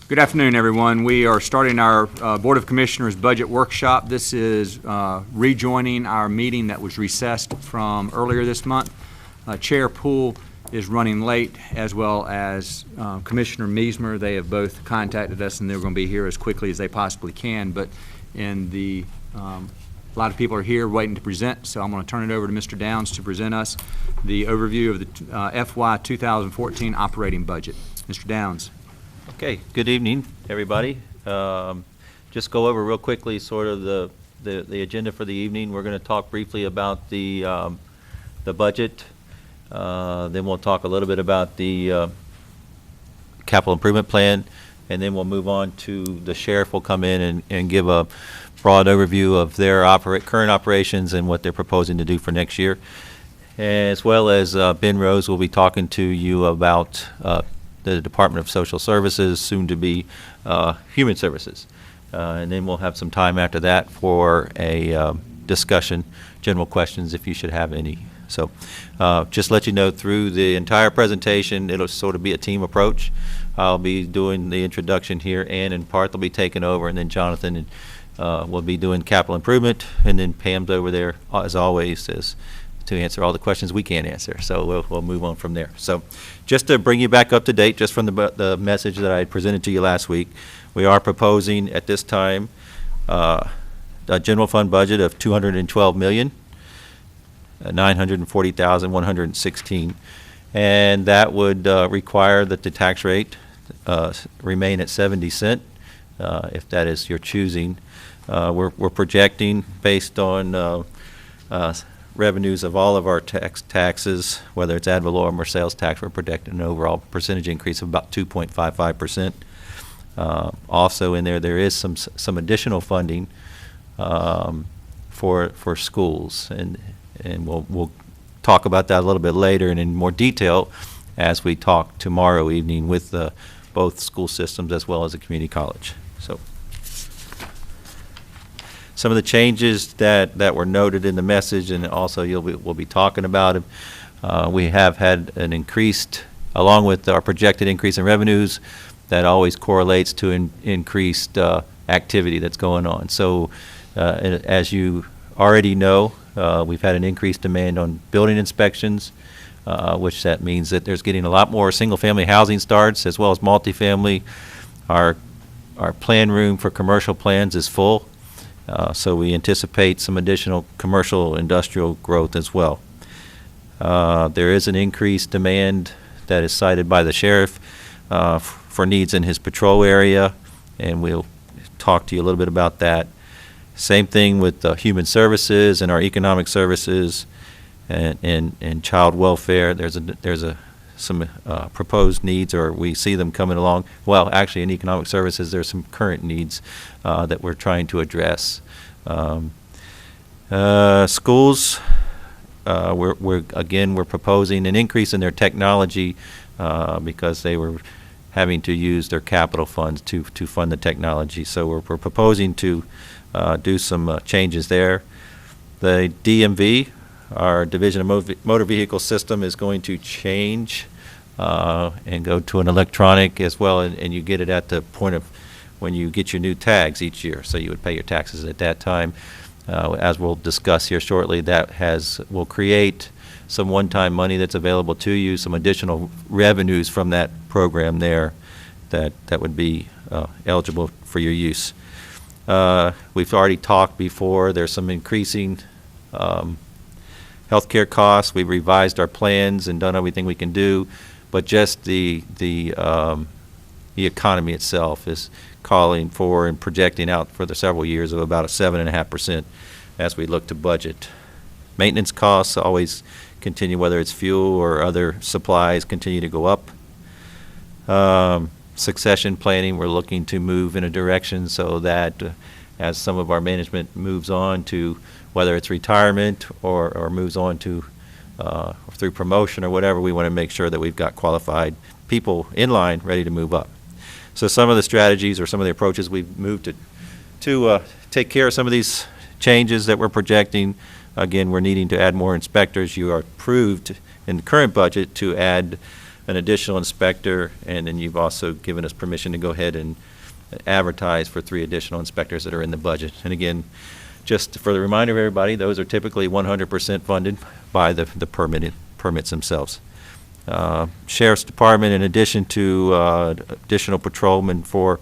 Good afternoon, everyone. We are starting our Board of Commissioners budget workshop. This is rejoining our meeting that was recessed from earlier this month. Chair Poole is running late, as well as Commissioner Meismer. They have both contacted us, and they're going to be here as quickly as they possibly can. But a lot of people are here waiting to present, so I'm going to turn it over to Mr. Downs to present us the overview of the FY 2014 operating budget. Mr. Downs. Okay, good evening, everybody. Just go over real quickly sort of the agenda for the evening. We're going to talk briefly about the budget. Then we'll talk a little bit about the capital improvement plan, and then we'll move on to the sheriff will come in and give a broad overview of their current operations and what they're proposing to do for next year. As well as Ben Rose will be talking to you about the Department of Social Services, soon to be Human Services. And then we'll have some time after that for a discussion, general questions if you should have any. So just let you know, through the entire presentation, it'll sort of be a team approach. I'll be doing the introduction here, and in part they'll be taking over, and then Jonathan will be doing capital improvement, and then Pam's over there, as always, to answer all the questions we can't answer. So we'll move on from there. So just to bring you back up to date, just from the message that I presented to you last week, we are proposing at this time a general fund budget of $212,940,116, and that would require that the tax rate remain at 70 cents, if that is your choosing. We're projecting, based on revenues of all of our taxes, whether it's ad valorem or sales tax, we're projecting an overall percentage increase of about 2.55%. Also in there is some additional funding for schools, and we'll talk about that a little bit later and in more detail as we talk tomorrow evening with both school systems as well as the community college. So some of the changes that were noted in the message, and also we'll be talking about it. We have had an increased, along with our projected increase in revenues, that always correlates to increased activity that's going on. So as you already know, we've had an increased demand on building inspections, which that means that there's getting a lot more single-family housing starts as well as multifamily. Our plan room for commercial plans is full. So we anticipate some additional commercial industrial growth as well. There is an increased demand that is cited by the sheriff for needs in his patrol area, and we'll talk to you a little bit about that. Same thing with human services and our economic services and child welfare. There's some proposed needs, or we see them coming along. Well, actually, in economic services, there's some current needs that we're trying to address. Schools, we're proposing an increase in their technology because they were having to use their capital funds to fund the technology. So we're proposing to do some changes there. The DMV, our Division of Motor Vehicle System, is going to change and go to an electronic as well, and you get it at the point of when you get your new tags each year. So you would pay your taxes at that time. As we'll discuss here shortly, will create some one-time money that's available to you, some additional revenues from that program there that would be eligible for your use. We've already talked before, there's some increasing healthcare costs. We've revised our plans and done everything we can do, but just the economy itself is calling for and projecting out for the several years of about a 7.5% as we look to budget. Maintenance costs always continue, whether it's fuel or other supplies, continue to go up. Succession planning, we're looking to move in a direction so that as some of our management moves on to, whether it's retirement or moves on to through promotion or whatever, we want to make sure that we've got qualified people in line ready to move up. So some of the strategies or some of the approaches we've moved to take care of some of these changes that we're projecting. Again, we're needing to add more inspectors. You are approved in the current budget to add an additional inspector, and then you've also given us permission to go ahead and advertise for 3 additional inspectors that are in the budget. And again, just for the reminder of everybody, those are typically 100% funded by the permits themselves. Sheriff's Department, in addition to additional patrolmen for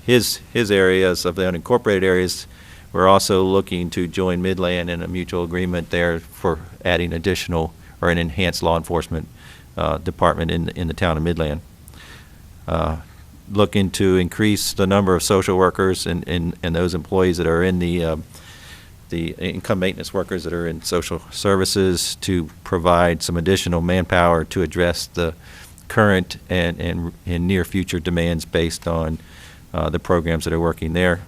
his areas of the unincorporated areas, we're also looking to join Midland in a mutual agreement there for adding additional or an enhanced law enforcement department in the town of Midland. Looking to increase the number of social workers and those employees that are in the income maintenance workers that are in social services to provide some additional manpower to address the current and near future demands based on the programs that are working there.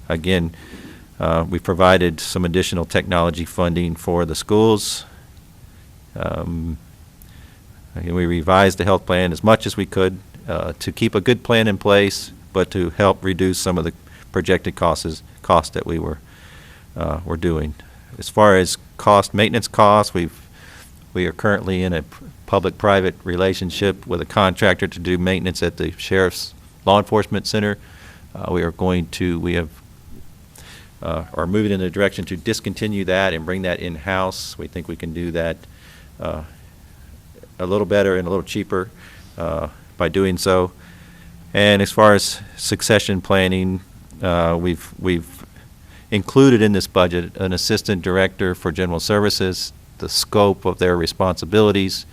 Again, we provided some additional technology funding for the schools. Again, we revised the health plan as much as we could to keep a good plan in place, but to help reduce some of the projected costs that we were doing. As far as maintenance costs, we are currently in a public-private relationship with a contractor to do maintenance at the Sheriff's Law Enforcement Center. We are moving in the direction to discontinue that and bring that in-house. We think we can do that a little better and a little cheaper by doing so. And as far as succession planning, we've included in this budget an assistant director for general services. The scope of their responsibilities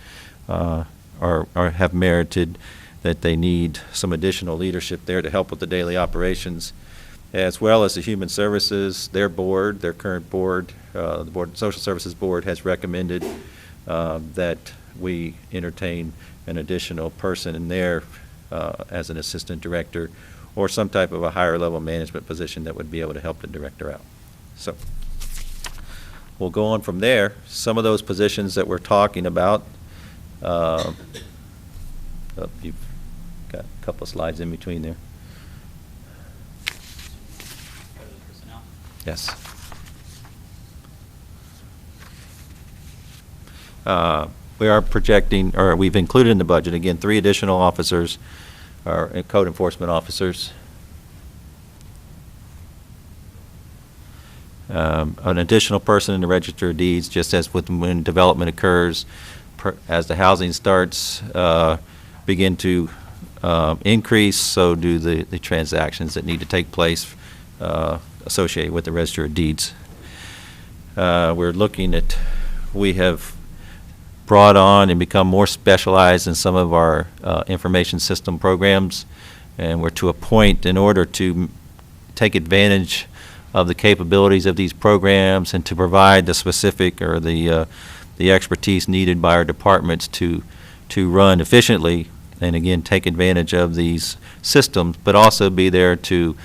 have merited that they need some additional leadership there to help with the daily operations, as well as the human services. Their current board, the Social Services Board, has recommended that we entertain an additional person in there as an assistant director, or some type of a higher level management position that would be able to help the director out. So we'll go on from there. Some of those positions that we're talking about, you've got a couple of slides in between there. Yes. We are projecting, or we've included in the budget, again, 3 additional officers, or code enforcement officers. An additional person in the Register of Deeds, just as when development occurs, as the housing starts begin to increase, so do the transactions that need to take place associated with the Register of Deeds. We have brought on and become more specialized in some of our information system programs, and we're to a point in order to take advantage of the capabilities of these programs and to provide the specific or the expertise needed by our departments to run efficiently, and again take advantage of these systems, but also be there to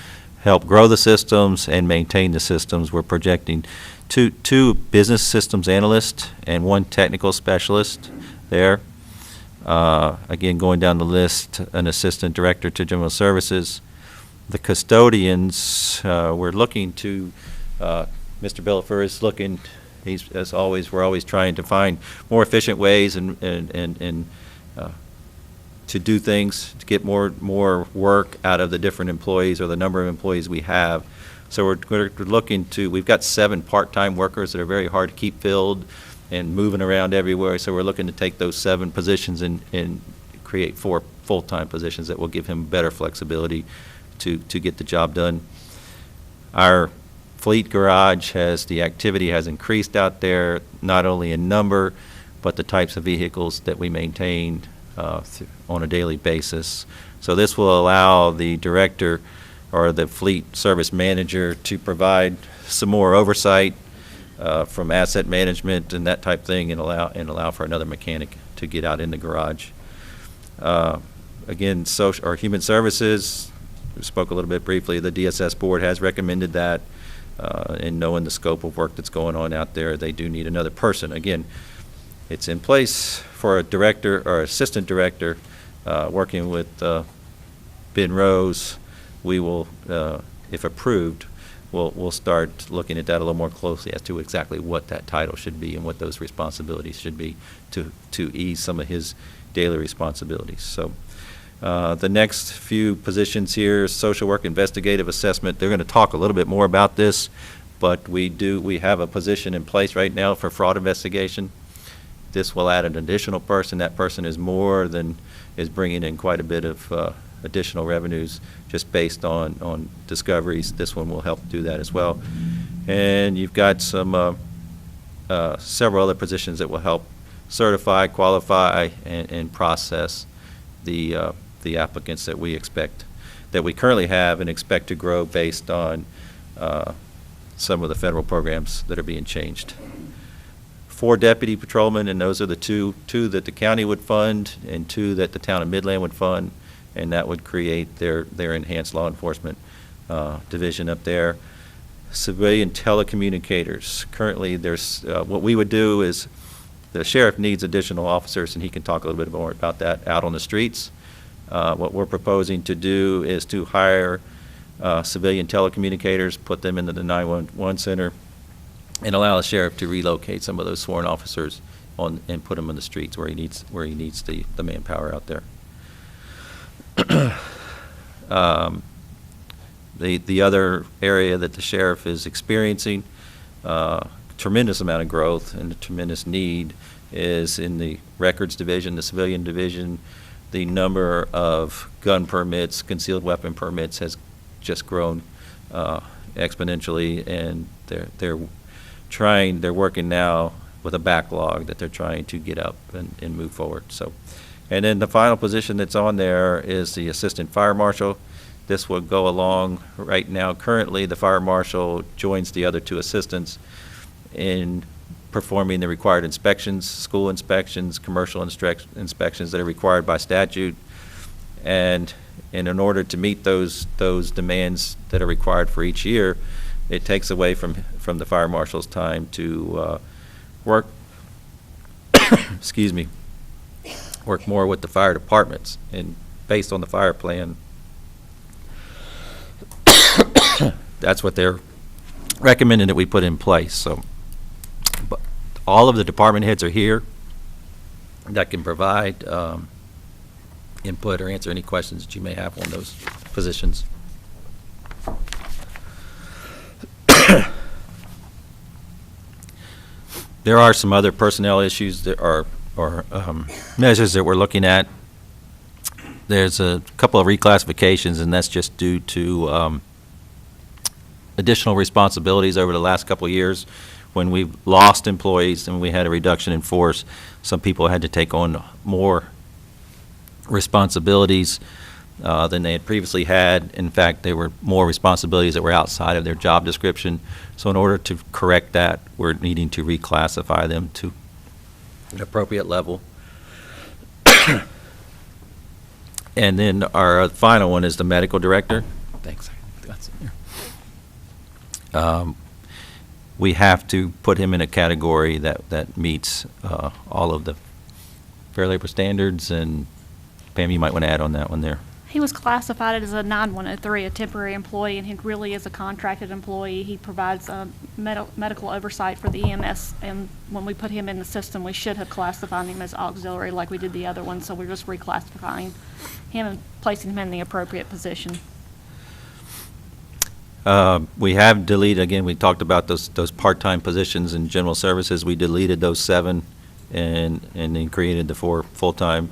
help grow the systems and maintain the systems. We're projecting two business systems analysts and 1 technical specialist there. Again, going down the list, an assistant director to general services. The custodians, we're looking to, Mr. Bellifer is looking, as always, we're always trying to find more efficient ways and to do things, to get more work out of the different employees or the number of employees we have. So we're looking to, we've got 7 part-time workers that are very hard to keep filled and moving around everywhere. So we're looking to take those 7 positions and create 4 full-time positions that will give him better flexibility to get the job done. Our fleet garage the activity has increased out there, not only in number, but the types of vehicles that we maintain on a daily basis. So this will allow the director or the fleet service manager to provide some more oversight from asset management and that type thing, and allow for another mechanic to get out in the garage. Again, human services, we spoke a little bit briefly. The DSS board has recommended that, and knowing the scope of work that's going on out there, they do need another person. Again, it's in place for a director or assistant director working with Ben Rose. We will, if approved, we'll start looking at that a little more closely as to exactly what that title should be and what those responsibilities should be to ease some of his daily responsibilities. So the next few positions here, social work, investigative assessment, they're going to talk a little bit more about this, but we have a position in place right now for fraud investigation. This will add an additional person. That person is bringing in quite a bit of additional revenues just based on discoveries. This one will help do that as well. And you've got some several other positions that will help certify, qualify, and process the applicants that we currently have and expect to grow based on some of the federal programs that are being changed. 4 deputy patrolmen, and those are the two that the county would fund and 2 that the town of Midland would fund, and that would create their enhanced law enforcement division up there. Civilian telecommunicators. Currently, there's what we would do is the sheriff needs additional officers, and he can talk a little bit more about that out on the streets. What we're proposing to do is to hire civilian telecommunicators, put them into the 911 center, and allow the sheriff to relocate some of those sworn officers and put them in the streets where he needs the manpower out there. The other area that the sheriff is experiencing tremendous amount of growth and a tremendous need is in the records division, the civilian division. The number of gun permits, concealed weapon permits has just grown exponentially, and they're working now with a backlog that they're trying to get up and move forward. So, and then the final position that's on there is the assistant fire marshal. This will go along right now. Currently, the fire marshal joins the other 2 assistants in performing the required inspections, school inspections, commercial inspections that are required by statute. And in order to meet those demands that are required for each year, it takes away from the fire marshal's time to work, excuse me, work more with the fire departments. And based on the fire plan, that's what they're recommending that we put in place. So, but all of the department heads are here that can provide input or answer any questions that you may have on those positions. There are some other personnel issues that are measures that we're looking at. There's a couple of reclassifications, and that's just due to additional responsibilities over the last couple of years. When we've lost employees and we had a reduction in force, some people had to take on more responsibilities than they had previously had. In fact, there were more responsibilities that were outside of their job description. So in order to correct that, we're needing to reclassify them to an appropriate level. And then our final one is the medical director. Thanks. That's in there. We have to put him in a category that meets all of the Fair Labor Standards, and Pam, you might want to add on that one there. He was classified as a 9103, a temporary employee, and he really is a contracted employee. He provides medical oversight for the EMS, and when we put him in the system, we should have classified him as auxiliary like we did the other one, so we're just reclassifying him and placing him in the appropriate position. We have deleted, again, we talked about those part-time positions in general services. We deleted those 7 and then created the 4 full-time.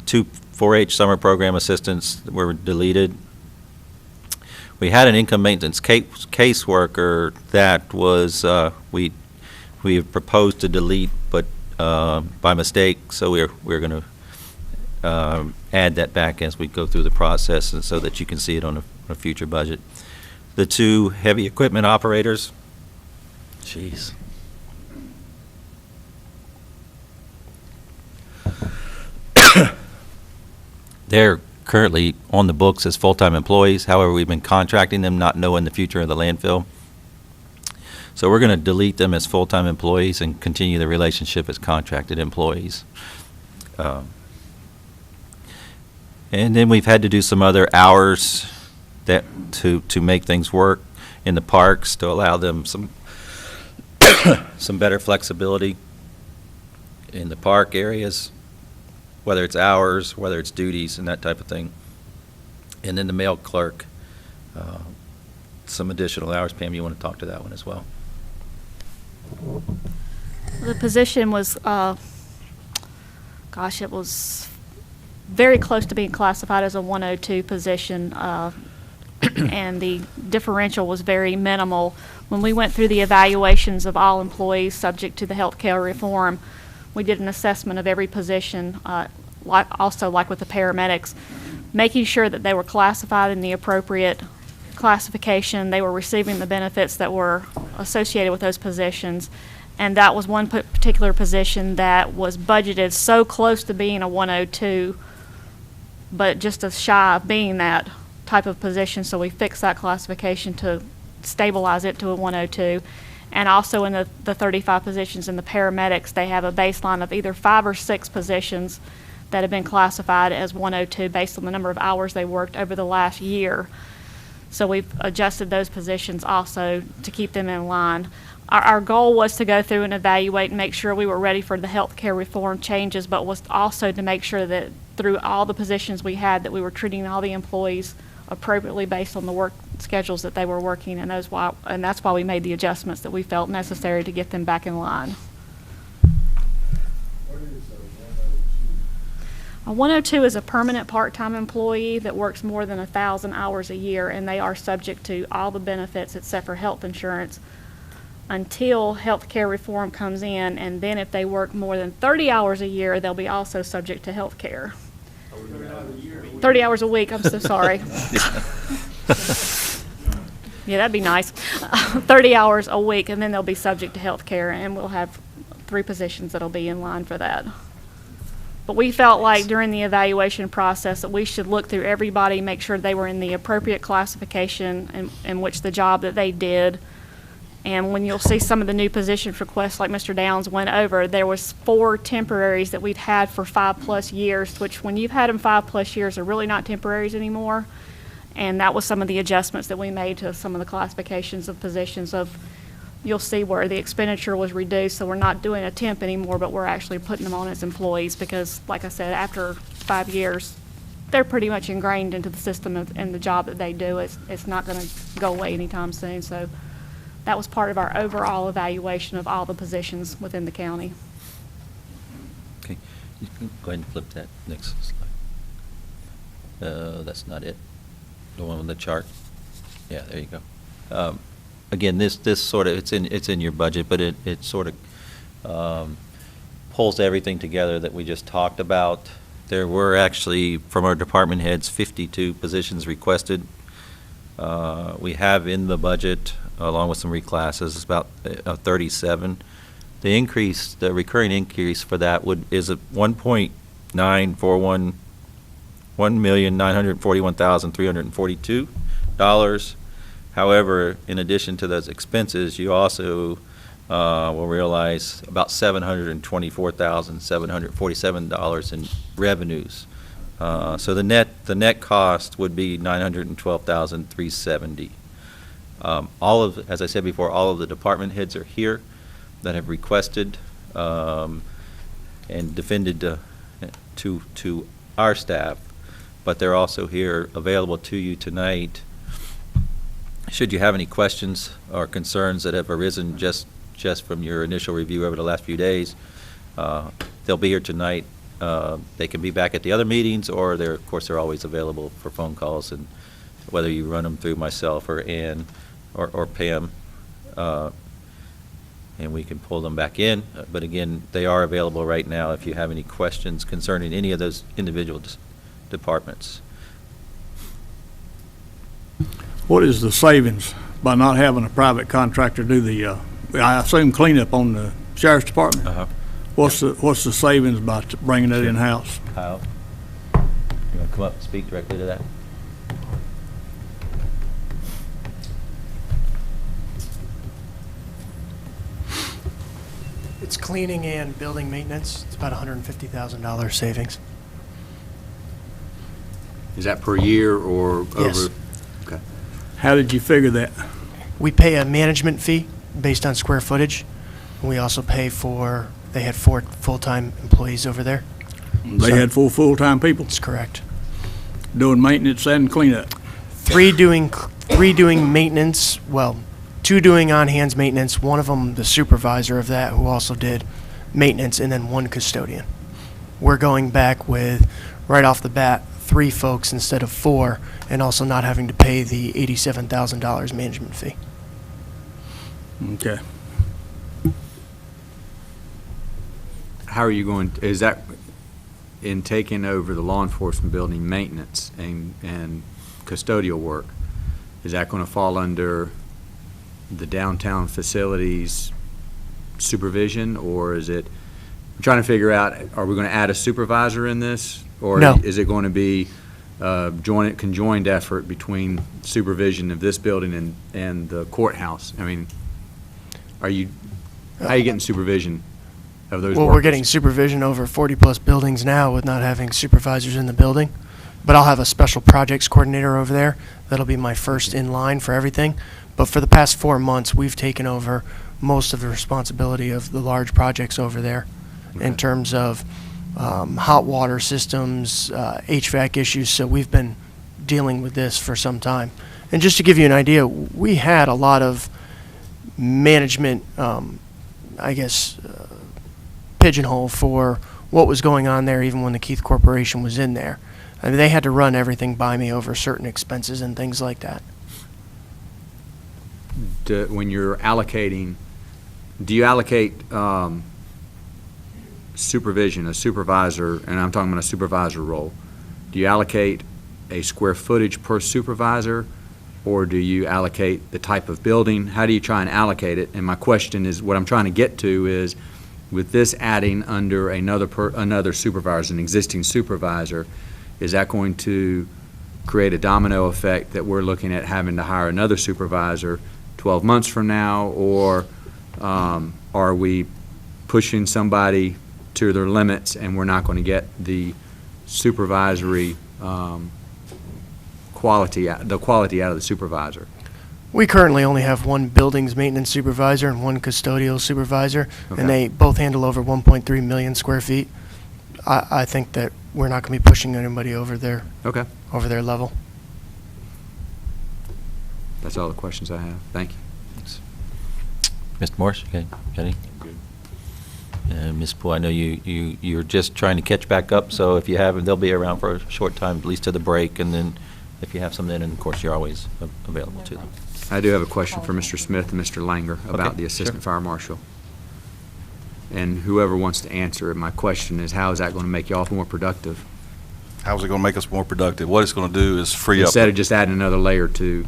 2 4-H summer program assistants were deleted. We had an income maintenance caseworker that was we proposed to delete, but by mistake. So we're going to add that back as we go through the process, and so that you can see it on a future budget. The 2 heavy equipment operators. Jeez. They're currently on the books as full-time employees. However, we've been contracting them, not knowing the future of the landfill. So we're going to delete them as full-time employees and continue the relationship as contracted employees. And then we've had to do some other hours that to make things work in the parks, to allow them some some better flexibility in the park areas. whether it's hours, whether it's duties, and that type of thing. And then the mail clerk, some additional hours. Pam, you want to talk to that one as well? The position was, it was very close to being classified as a 102 position, and the differential was very minimal. When we went through the evaluations of all employees subject to the health care reform, we did an assessment of every position, like with the paramedics, making sure that they were classified in the appropriate classification, they were receiving the benefits that were associated with those positions. And that was one particular position that was budgeted so close to being a 102, but just as shy of being that type of position. So we fixed that classification to stabilize it to a 102. And also in the 35 positions in the paramedics, they have a baseline of either 5 or 6 positions that have been classified as 102 based on the number of hours they worked over the last year. So we've adjusted those positions also to keep them in line. Our goal was to go through and evaluate and make sure we were ready for the health care reform changes, but was also to make sure that through all the positions we had, that we were treating all the employees appropriately based on the work schedules that they were working, and that's why we made the adjustments that we felt necessary to get them back in line. A 102 is a permanent part-time employee that works more than 1,000 hours a year, and they are subject to all the benefits except for health insurance until health care reform comes in, and then if they work more than 30 hours a year, they'll be also subject to health care. 30 hours a week, I'm so sorry. Yeah, that'd be nice. 30 hours a week, and then they'll be subject to health care, and we'll have 3 positions that'll be in line for that. But we felt like during the evaluation process that we should look through everybody, make sure they were in the appropriate classification in which the job that they did. And when you'll see some of the new position requests like Mr. Downs went over, there was 4 temporaries that we've had for 5+ years, which when you've had them 5+ years are really not temporaries anymore. And that was some of the adjustments that we made to some of the classifications of positions of, you'll see where the expenditure was reduced, so we're not doing a temp anymore, but we're actually putting them on as employees because, like I said, after 5 years, they're pretty much ingrained into the system and the job that they do. It's not going to go away anytime soon. So that was part of our overall evaluation of all the positions within the county. Okay, you can go ahead and flip that next slide. That's not it. The one on the chart. Yeah, there you go. Again, this sort of, it's in your budget, but it sort of pulls everything together that we just talked about. There were actually, from our department heads, 52 positions requested. We have in the budget, along with some reclasses, about 37. The increase, the recurring increase for that is at $1,941,342. However, in addition to those expenses, you also will realize about $724,747 in revenues. So the net cost would be $912,370. As I said before, all of the department heads are here that have requested and defended to our staff, but they're also here available to you tonight. Should you have any questions or concerns that have arisen just from your initial review over the last few days, they'll be here tonight. They can be back at the other meetings, or of course they're always available for phone calls, and whether you run them through myself or Ann or Pam, and we can pull them back in. But again, they are available right now if you have any questions concerning any of those individual departments. What is the savings by not having a private contractor do the, I assume, cleanup on the sheriff's department? Uh-huh. What's the savings by bringing that in-house? Kyle, you want to come up and speak directly to that? It's cleaning and building maintenance. It's about $150,000 savings. Is that per year or over? Yes. Okay. How did you figure that? We pay a management fee based on square footage. And we also pay for, they had 4 full-time employees over there. They had 4 full-time people That's correct. doing maintenance and cleanup. 3 doing maintenance, well, 2 doing on-hands maintenance, one of them the supervisor of that who also did maintenance, and then 1 custodian. We're going back with, right off the bat, 3 folks instead of 4, and also not having to pay the $87,000 management fee. Okay. How are you going, is that in taking over the law enforcement building maintenance and custodial work, is that going to fall under the downtown facilities supervision, or is it, I'm trying to figure out, are we going to add a supervisor in this? Or No. is it going to be conjoined effort between supervision of this building and the courthouse? I mean, how are you getting supervision of those Well, workers? we're getting supervision over 40-plus buildings now with not having supervisors in the building, but I'll have a special projects coordinator over there. That'll be my first in line for everything. But for the past 4 months, we've taken over most of the responsibility of the large projects over there in Okay. terms of hot water systems, HVAC issues, so we've been dealing with this for some time. And just to give you an idea, we had a lot of management, pigeonhole for what was going on there even when the Keith Corporation was in there. I mean, they had to run everything by me over certain expenses and things like that. When you're allocating, do you allocate supervision, a supervisor, and I'm talking about a supervisor role, do you allocate a square footage per supervisor, or do you allocate the type of building? How do you try and allocate it? And my question is, what I'm trying to get to is, with this adding under another supervisor, an existing supervisor, is that going to create a domino effect that we're looking at having to hire another supervisor 12 months from now, or are we pushing somebody to their limits and we're not going to get the supervisory quality out of the supervisor? We currently only have 1 buildings maintenance supervisor and 1 custodial supervisor, Okay. and they both handle over 1.3 million square feet. I think that we're not going to be pushing anybody over their Okay, level. that's all the questions I have. Thank you. Mr. Morris, got any? And Ms. Poole, I know you're just trying to catch back up, so if you have them, they'll be around for a short time, at least to the break, and then if you have some then, and of course, you're always available to them. I do have a question for Mr. Smith and Mr. Langer about Okay, the Assistant sure. Fire Marshal. And whoever wants to answer it, my question is, how is that going to make you all more productive? How's it going to make us more productive? What it's going to do is free up. Instead of just adding another layer to,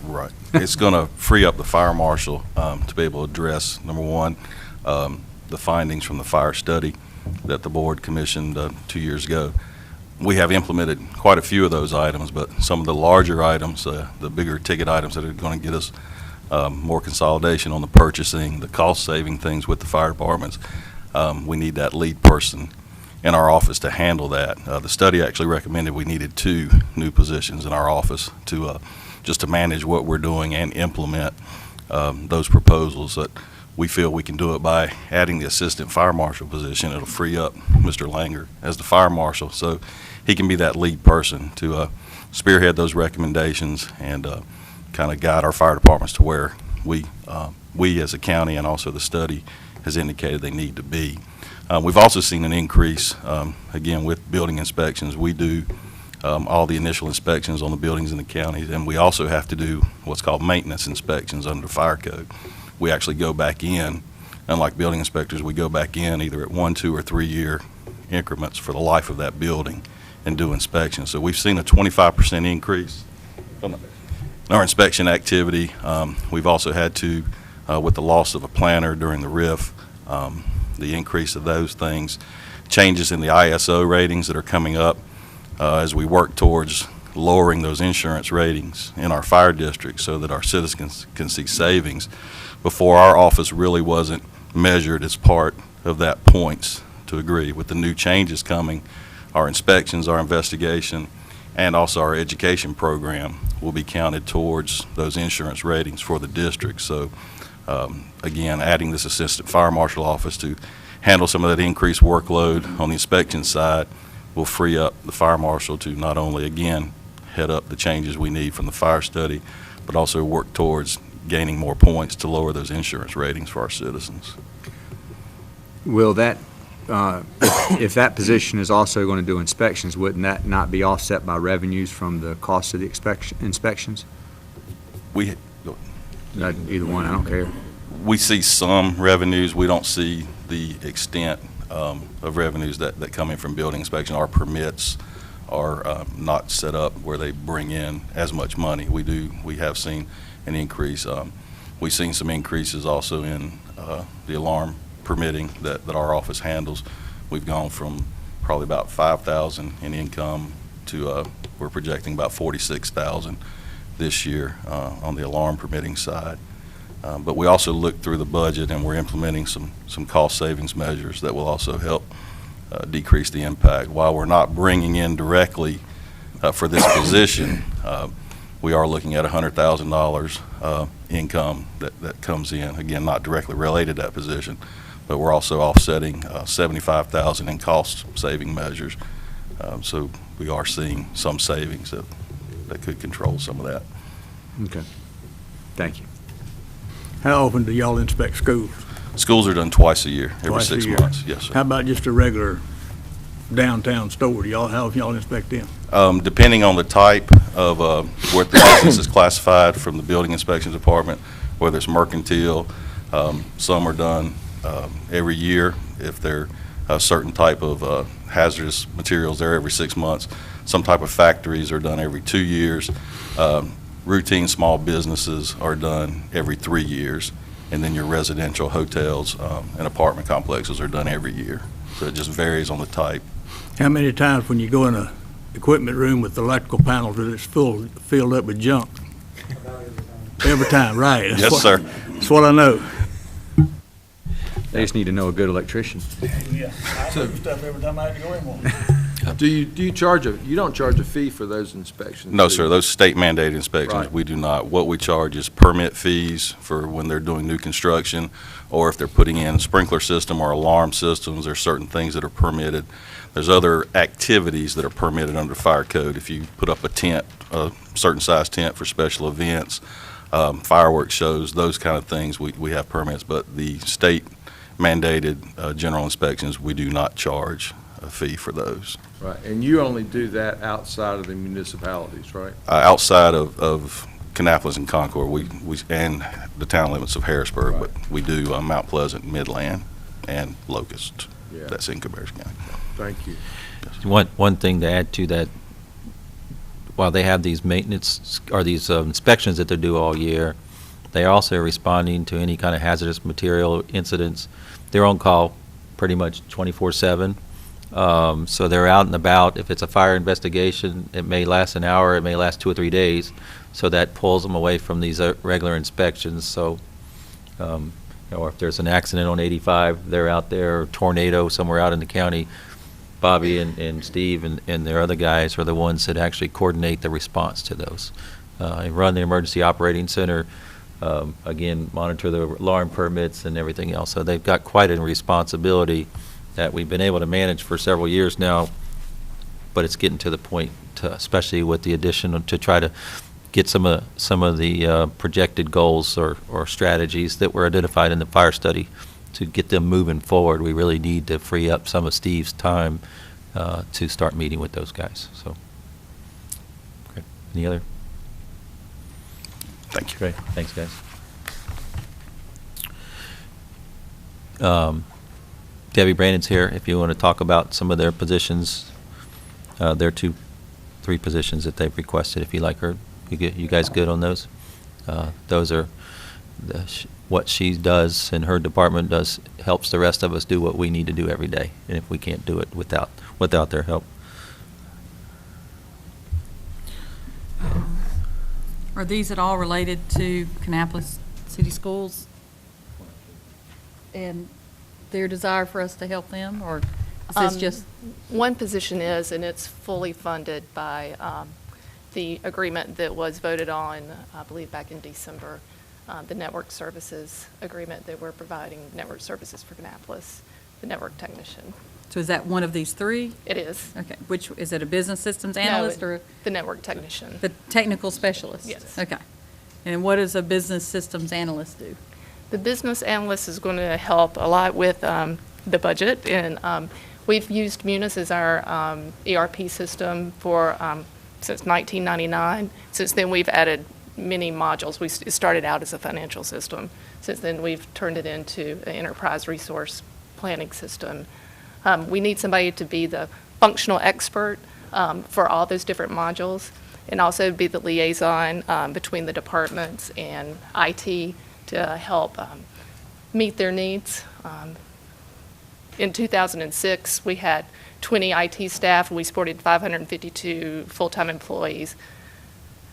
Right. It's going to free up the fire marshal to be able to address, number one, the findings from the fire study that the board commissioned 2 years ago. We have implemented quite a few of those items, but some of the larger items, the bigger ticket items that are going to get us more consolidation on the purchasing, the cost-saving things with the fire departments, we need that lead person in our office to handle that. The study actually recommended we needed 2 new positions in our office to just to manage what we're doing and implement those proposals. That we feel we can do it by adding the assistant fire marshal position. It'll free up Mr. Langer as the fire marshal, so he can be that lead person to spearhead those recommendations and kind of guide our fire departments to where we as a county and also the study has indicated they need to be. We've also seen an increase, again, with building inspections. We do all the initial inspections on the buildings in the counties, and we also have to do what's called maintenance inspections under the fire code. We actually go back in, unlike building inspectors, we go back in either at 1, 2, or 3 year increments for the life of that building and do inspections. So we've seen a 25% increase in our inspection activity. We've also had to, with the loss of a planner during the RIF, the increase of those things, changes in the ISO ratings that are coming up as we work towards lowering those insurance ratings in our fire district so that our citizens can see savings. Before, our office really wasn't measured as part of that points to agree. With the new changes coming, our inspections, our investigation, and also our education program will be counted towards those insurance ratings for the district. So again, adding this assistant fire marshal office to handle some of that increased workload on the inspection side will free up the fire marshal to not only, again, head up the changes we need from the fire study, but also work towards gaining more points to lower those insurance ratings for our citizens. Will that, if that position is also going to do inspections, wouldn't that not be offset by revenues from the cost of the inspections? We Either one, I don't care. we see some revenues. We don't see the extent of revenues that come in from building inspection. Our permits are not set up where they bring in as much money. We have seen an increase. We've seen some increases also in the alarm permitting that our office handles. We've gone from probably about 5,000 in income to we're projecting about 46,000 this year on the alarm permitting side. But we also look through the budget, and we're implementing some cost savings measures that will also help decrease the impact. While we're not bringing in directly for this position, we are looking at $100,000 income that comes in, again, not directly related to that position, but we're also offsetting $75,000 in cost saving measures. So we are seeing some savings that could control some of that. Okay. Thank you. How often do y'all inspect schools? Schools are done twice a year, every Twice a 6 year. months. Yes, sir. How about just a regular downtown store? How often y'all inspect them? Depending on the type of what the business is classified from the building inspection department, whether it's mercantile, some are done every year. If they're a certain type of hazardous materials, they're every 6 months. Some type of factories are done every 2 years. Routine small businesses are done every 3 years. And then your residential hotels and apartment complexes are done every year. So it just varies on the type. How many times when you go in a equipment room with electrical panels that it's filled up with junk? Every time, right. Yes, sir. That's what I know. They just need to know a good electrician. Yeah, I do stuff every time I have to go in one. Do you charge you don't charge a fee for those inspections? No, do sir. you? Those state mandated inspections, Right. we do not. What we charge is permit fees for when they're doing new construction, or if they're putting in sprinkler system or alarm systems. There's certain things that are permitted. There's other activities that are permitted under fire code. If you put up a tent, a certain size tent for special events, fireworks shows, those kind of things, we have permits. But the state mandated general inspections, we do not charge a fee for those. Right, and you only do that outside of the municipalities, right? Outside of Kannapolis and Concord, we and the town limits of Harrisburg, Right. but we do Mount Pleasant, Midland, and Locust. Yeah. That's in Cabarrus County. Thank you. One thing to add to that, while they have these maintenance, or these inspections that they do all year, they are also responding to any kind of hazardous material incidents. They're on call pretty much 24/7. So they're out and about. If it's a fire investigation, it may last an hour, it may last 2 or 3 days. So that pulls them away from these regular inspections. So, or if there's an accident on 85, they're out there, or tornado somewhere out in the county, Bobby and Steve and their other guys are the ones that actually coordinate the response to those. And run the emergency operating center, again, monitor the alarm permits and everything else. So they've got quite a responsibility that we've been able to manage for several years now, but it's getting to the point, especially with the addition, to try to get some of the projected goals or strategies that were identified in the fire study to get them moving forward. We really need to free up some of Steve's time to start meeting with those guys. So, okay. Any other? Thank you. Great, thanks, guys. Debbie Brandon's here, if you want to talk about some of their positions, their 3 positions that they've requested, if you like her. You guys good on those? Those are what she does and her department does, helps the rest of us do what we need to do every day, and if we can't do it without their help. Are these at all related to Kannapolis City Schools and their desire for us to help them, or is this just? One position is, and it's fully funded by the agreement that was voted on, I believe, back in December, the network services agreement that we're providing network services for Kannapolis. the network technician. So is that one of these three? It is. Okay, which, is it a business systems No, analyst or the network technician. the technical specialist? Yes. Okay. And what does a business systems analyst do? The business analyst is going to help a lot with the budget, and we've used Munis as our ERP system for since 1999. Since then, we've added many modules. It started out as a financial system. Since then, we've turned it into an enterprise resource planning system. We need somebody to be the functional expert for all those different modules, and also be the liaison between the departments and IT to help meet their needs. In 2006, we had 20 IT staff, and we supported 552 full-time employees.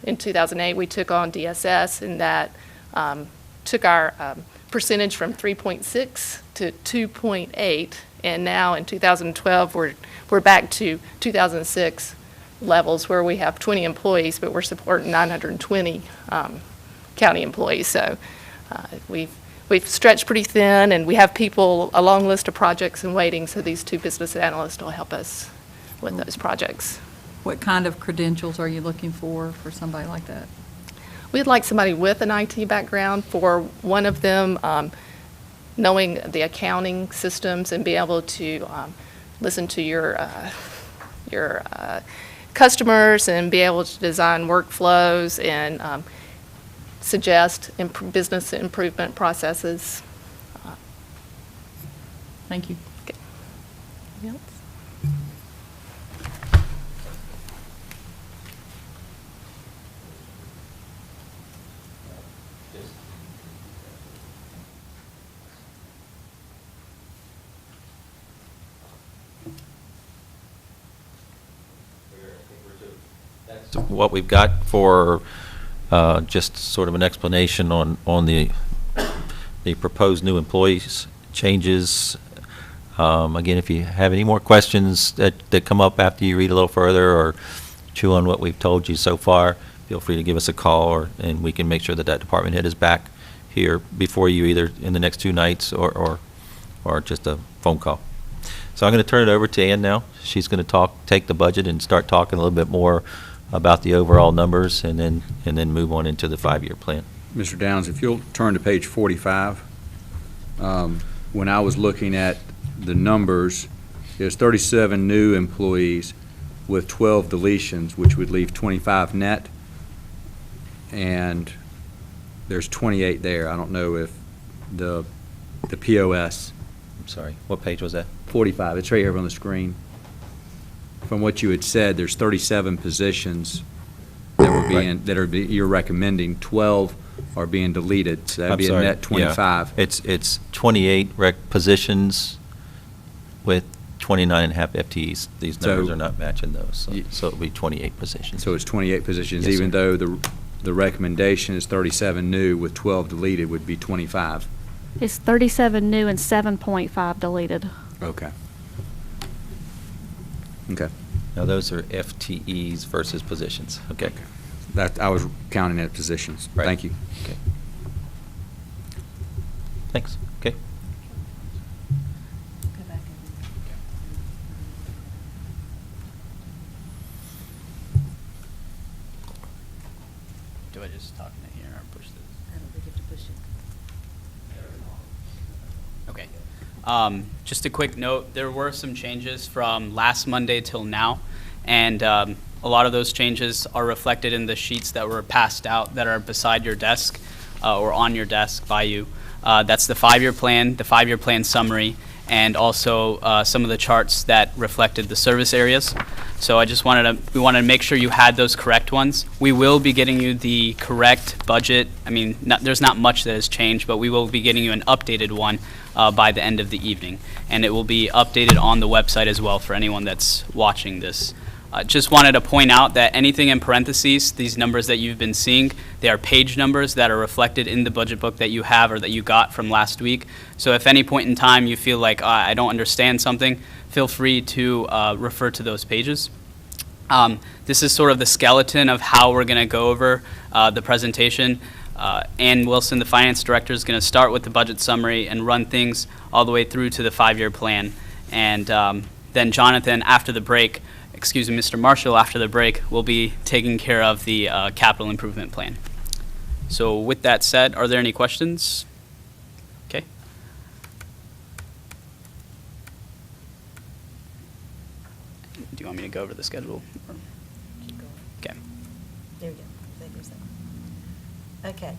In 2008, we took on DSS, and that took our percentage from 3.6 to 2.8, and now in 2012, we're back to 2006 levels where we have 20 employees, but we're supporting 920 county employees. So we've stretched pretty thin, and we have people, a long list of projects in waiting, so these two business analysts will help us with those projects. What kind of credentials are you looking for somebody like that? We'd like somebody with an IT background. For one of them, knowing the accounting systems and be able to listen to your customers and be able to design workflows and suggest business improvement processes. Thank you. Anything else? What we've got for just sort of an explanation on the proposed new employees changes. Again, if you have any more questions that come up after you read a little further or chew on what we've told you so far, feel free to give us a call, and we can make sure that department head is back here before you, either in the next 2 nights or just a phone call. So I'm going to turn it over to Ann now. She's going to take the budget and start talking a little bit more about the overall numbers, and then move on into the 5-year plan. Mr. Downs, if you'll turn to page 45. When I was looking at the numbers, there's 37 new employees with 12 deletions, which would leave 25 net, and there's 28 there. I don't know if the POS. I'm sorry, what page was that? 45, it's right here on the screen. From what you had said, there's 37 positions that were being, you're recommending. 12 are being deleted, so that'd I'm be a sorry, net 25. yeah. It's 28 positions with 29 and a half FTEs. These numbers So- are not matching those, so it'll be 28 positions. So it's 28 positions, Yes, even sir. though the recommendation is 37 new with 12 deleted would be 25. It's 37 new and 7.5 deleted. Okay. Okay. Now, those are FTEs versus positions, okay? That, I was counting at positions. Right. Thank you. Okay. Thanks, okay. Do I just talk in here or push this? I don't think you have to push it. Okay. Just a quick note, there were some changes from last Monday till now, and a lot of those changes are reflected in the sheets that were passed out that are beside your desk or on your desk by you. That's the 5-year plan, the 5-year plan summary, and also some of the charts that reflected the service areas. So we wanted to make sure you had those correct ones. We will be getting you the correct budget. I mean, there's not much that has changed, but we will be getting you an updated one by the end of the evening. And it will be updated on the website as well for anyone that's watching this. Just wanted to point out that anything in parentheses, these numbers that you've been seeing, they are page numbers that are reflected in the budget book that you have or that you got from last week. So if any point in time you feel like I don't understand something, feel free to refer to those pages. This is sort of the skeleton of how we're going to go over the presentation. Ann Wilson, the finance director, is going to start with the budget summary and run things all the way through to the 5-year plan. And then Jonathan, after the break, Mr. Marshall, after the break, will be taking care of the capital improvement plan. So with that said, are there any questions? Okay. Do you want me to go over the schedule? Or- Okay. There we go. There's that. Okay.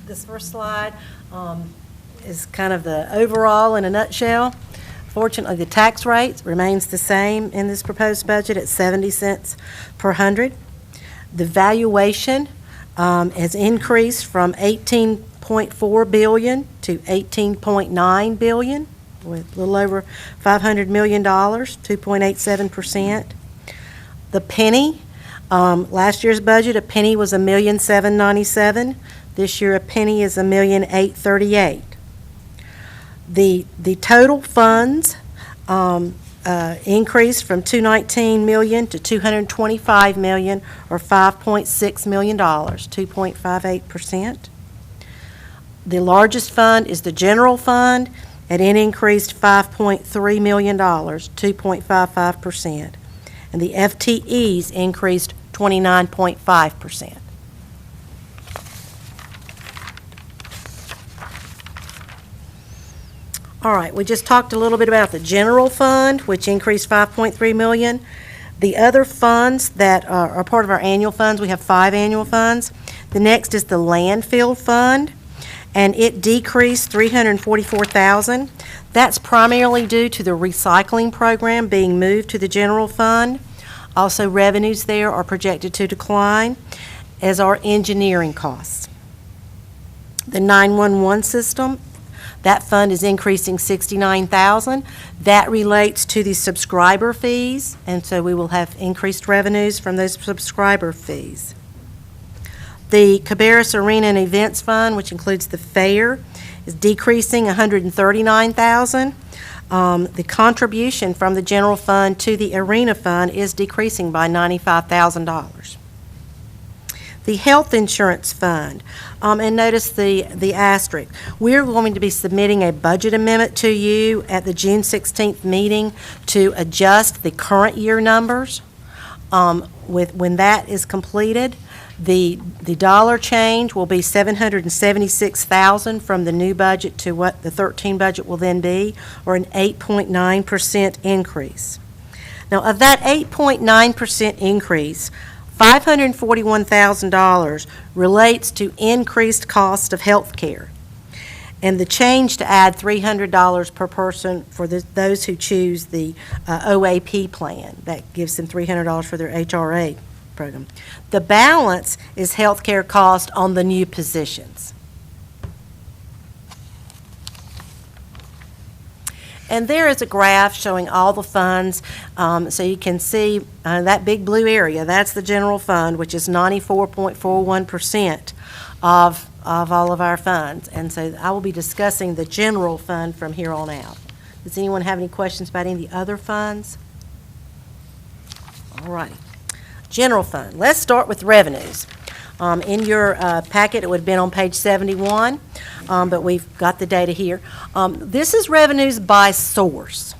This first slide is kind of the overall in a nutshell. Fortunately, the tax rate remains the same in this proposed budget at 70 cents per hundred. The valuation has increased from $18.4 billion to $18.9 billion, with a little over $500 million, 2.87%. The penny, last year's budget, a penny was $1,797,000. This year, a penny is $1,838,000. The total funds increased from $219 million to $225 million, or $5.6 million, 2.58%. The largest fund is the general fund, and it increased $5.3 million, 2.55%. And the FTEs increased 29.5%. All right, we just talked a little bit about the general fund, which increased $5.3 million. The other funds that are part of our annual funds, we have 5 annual funds. The next is the landfill fund, and it decreased $344,000. That's primarily due to the recycling program being moved to the general fund. Also, revenues there are projected to decline, as are engineering costs. The 911 system, that fund is increasing $69,000. That relates to the subscriber fees, and so we will have increased revenues from those subscriber fees. The Cabarrus Arena and Events Fund, which includes the fair, is decreasing $139,000. The contribution from the general fund to the arena fund is decreasing by $95,000. The health insurance fund, and notice the asterisk. We're going to be submitting a budget amendment to you at the June 16th meeting to adjust the current year numbers. When that is completed, the dollar change will be $776,000 from the new budget to what the 13 budget will then be, or an 8.9% increase. Now, of that 8.9% increase, $541,000 relates to increased cost of health care, and the change to add $300 per person for those who choose the OAP plan. That gives them $300 for their HRA program. The balance is health care cost on the new positions. And there is a graph showing all the funds, so you can see that big blue area, that's the general fund, which is 94.41% of all of our funds. And so I will be discussing the general fund from here on out. Does anyone have any questions about any of the other funds? All right. General fund. Let's start with revenues. In your packet, it would have been on page 71, but we've got the data here. This is revenues by source.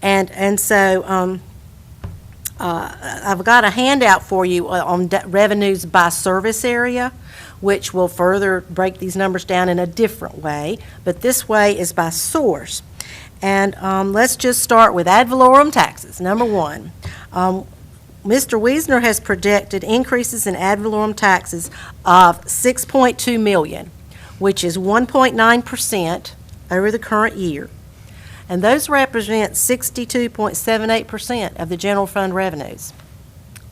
And so I've got a handout for you on revenues by service area, which will further break these numbers down in a different way, but this way is by source. And let's just start with ad valorem taxes, number one. Mr. Wiesner has projected increases in ad valorem taxes of $6.2 million, which is 1.9% over the current year. And those represent 62.78% of the general fund revenues.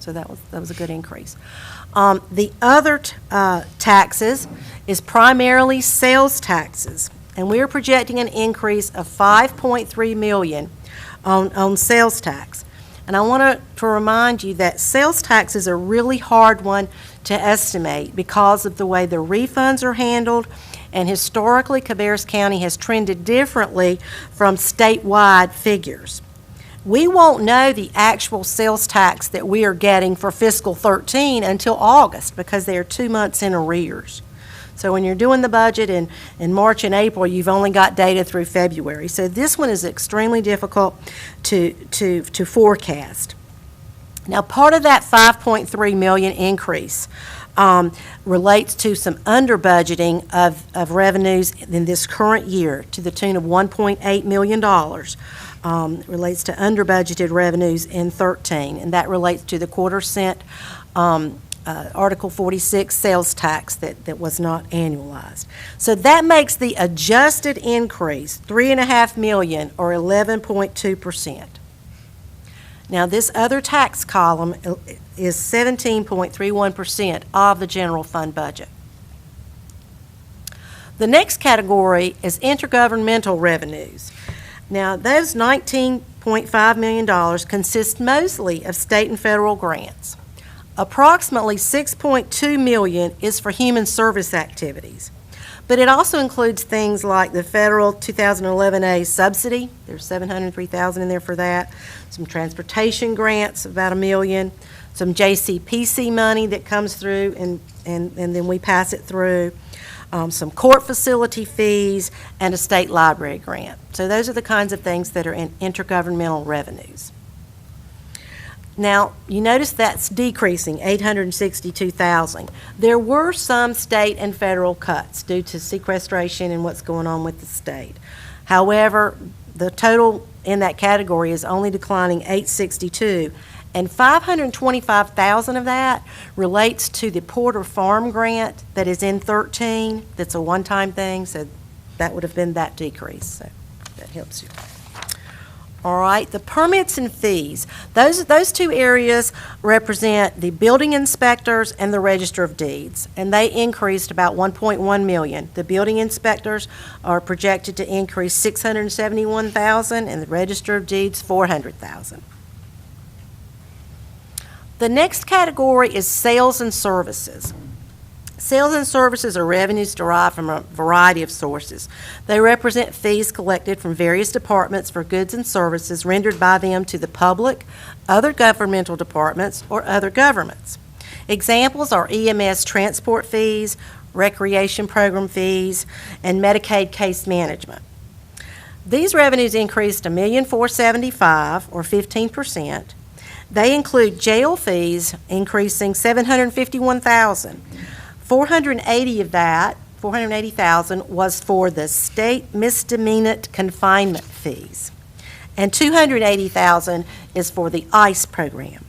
So that was a good increase. The other taxes is primarily sales taxes, and we are projecting an increase of $5.3 million on sales tax. And I want to remind you that sales tax is a really hard one to estimate because of the way the refunds are handled, and historically Cabarrus County has trended differently from statewide figures. We won't know the actual sales tax that we are getting for fiscal 13 until August because they are 2 months in arrears. So when you're doing the budget in March and April, you've only got data through February. So this one is extremely difficult to forecast. Now, part of that $5.3 million increase relates to some under budgeting of revenues in this current year to the tune of $1.8 million. Relates to under budgeted revenues in 13, and that relates to the quarter-cent Article 46 sales tax that was not annualized. So that makes the adjusted increase $3.5 million or 11.2%. Now, this other tax column is 17.31% of the general fund budget. The next category is intergovernmental revenues. Now, those $19.5 million consist mostly of state and federal grants. Approximately $6.2 million is for human service activities, but it also includes things like the federal 2011A subsidy. There's $703,000 in there for that. Some transportation grants, about $1 million. Some JCPC money that comes through and then we pass it through. Some court facility fees, and a state library grant. So those are the kinds of things that are in intergovernmental revenues. Now, you notice that's decreasing, $862,000. There were some state and federal cuts due to sequestration and what's going on with the state. However, the total in that category is only declining $862,000. And $525,000 of that relates to the Porter Farm grant that is in 13. That's a one-time thing, so that would have been that decrease. So that helps you. All right, the permits and fees. Those two areas represent the building inspectors and the Register of Deeds, and they increased about $1.1 million. The building inspectors are projected to increase $671,000, and the Register of Deeds $400,000. The next category is sales and services. Sales and services are revenues derived from a variety of sources. They represent fees collected from various departments for goods and services rendered by them to the public, other governmental departments, or other governments. Examples are EMS transport fees, recreation program fees, and Medicaid case management. These revenues increased $1,475,000 or 15%. They include jail fees increasing $751,000. $480,000 was for the state misdemeanor confinement fees, and $280,000 is for the ICE program.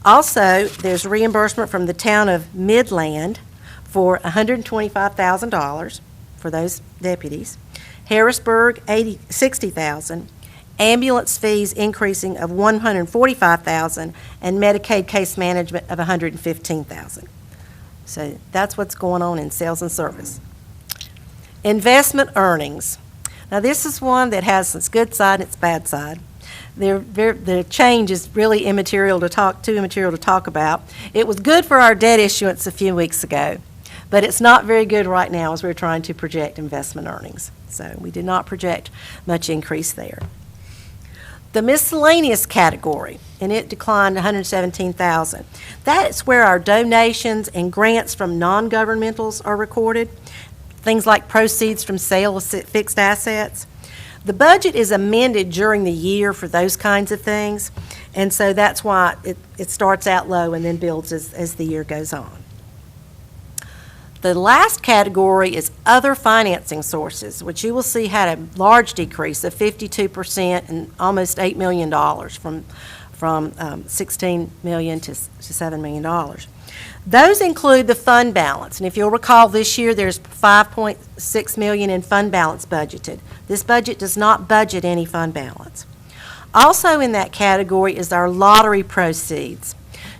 Also, there's reimbursement from the town of Midland for $125,000 for those deputies. Harrisburg, $60,000. Ambulance fees increasing of $145,000, and Medicaid case management of $115,000. So that's what's going on in sales and service. Investment earnings. Now this is one that has its good side and its bad side. The change is really too immaterial to talk about. It was good for our debt issuance a few weeks ago, but it's not very good right now as we're trying to project investment earnings. So we did not project much increase there. The miscellaneous category, and it declined $117,000. That's where our donations and grants from non-governmentals are recorded, things like proceeds from sale of fixed assets. The budget is amended during the year for those kinds of things, and so that's why it starts out low and then builds as the year goes on. The last category is other financing sources, which you will see had a large decrease of 52% and almost $8 million from $16 million to $7 million. Those include the fund balance, and if you'll recall this year there's $5.6 million in fund balance budgeted. This budget does not budget any fund balance. Also in that category is our lottery proceeds.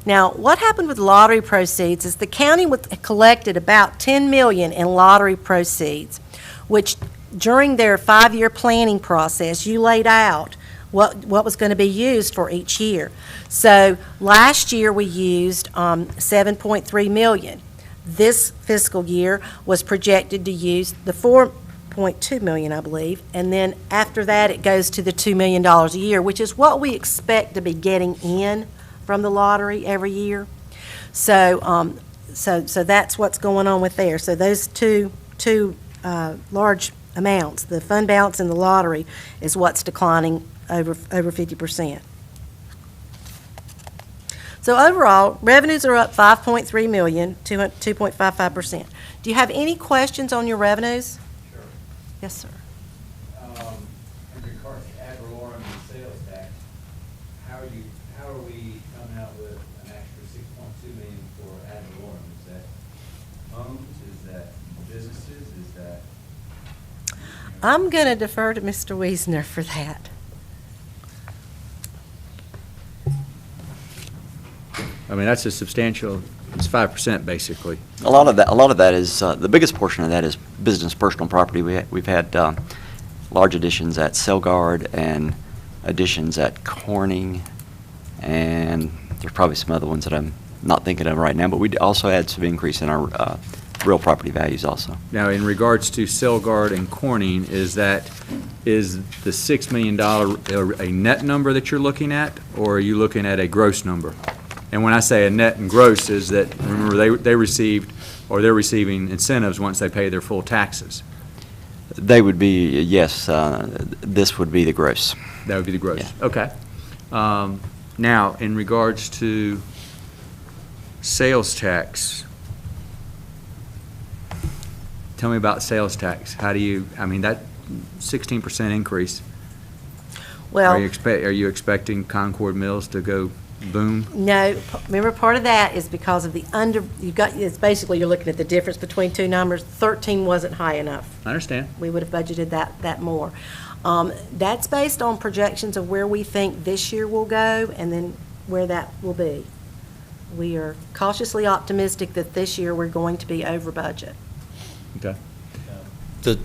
Now, what happened with lottery proceeds is the county collected about $10 million in lottery proceeds, which during their 5-year planning process, you laid out what was going to be used for each year. So last year we used $7.3 million. This fiscal year was projected to use the $4 $1.2 million, I believe. And then after that, it goes to the $2 million a year, which is what we expect to be getting in from the lottery every year. So, so that's what's going on with there. So those two large amounts, the fund balance and the lottery, is what's declining over 50%. So overall, revenues are up 5.3 million, 2.55%. Do you have any questions on your revenues? Sure. Yes, sir. In regards to ad valorem and sales tax, how are we coming out with an extra 6.2 million for ad valorem? Is that homes, is that businesses, is that? I'm going to defer to Mr. Wiesner for that. I mean, that's a substantial, it's 5% basically. A lot of that is, the biggest portion of that is business personal property. We've had large additions at Selgard and additions at Corning, and there's probably some other ones that I'm not thinking of right now, but we also had some increase in our real property values also. Now, in regards to Selgard and Corning, is the $6 million a net number that you're looking at, or are you looking at a gross number? And when I say a net and gross, is that, remember, they're receiving incentives once they pay their full taxes. They would be, yes, this would be the gross. That would be the gross. Yeah. Okay. Now, in regards to sales tax, tell me about sales tax. How do you, I mean, that 16% increase, Well, are you expecting Concord Mills to go boom? no, remember, part of that is because of it's basically, you're looking at the difference between two numbers. 13 wasn't high enough. I understand. We would have budgeted that more. That's based on projections of where we think this year will go and then where that will be. We are cautiously optimistic that this year we're going to be over budget. Okay. To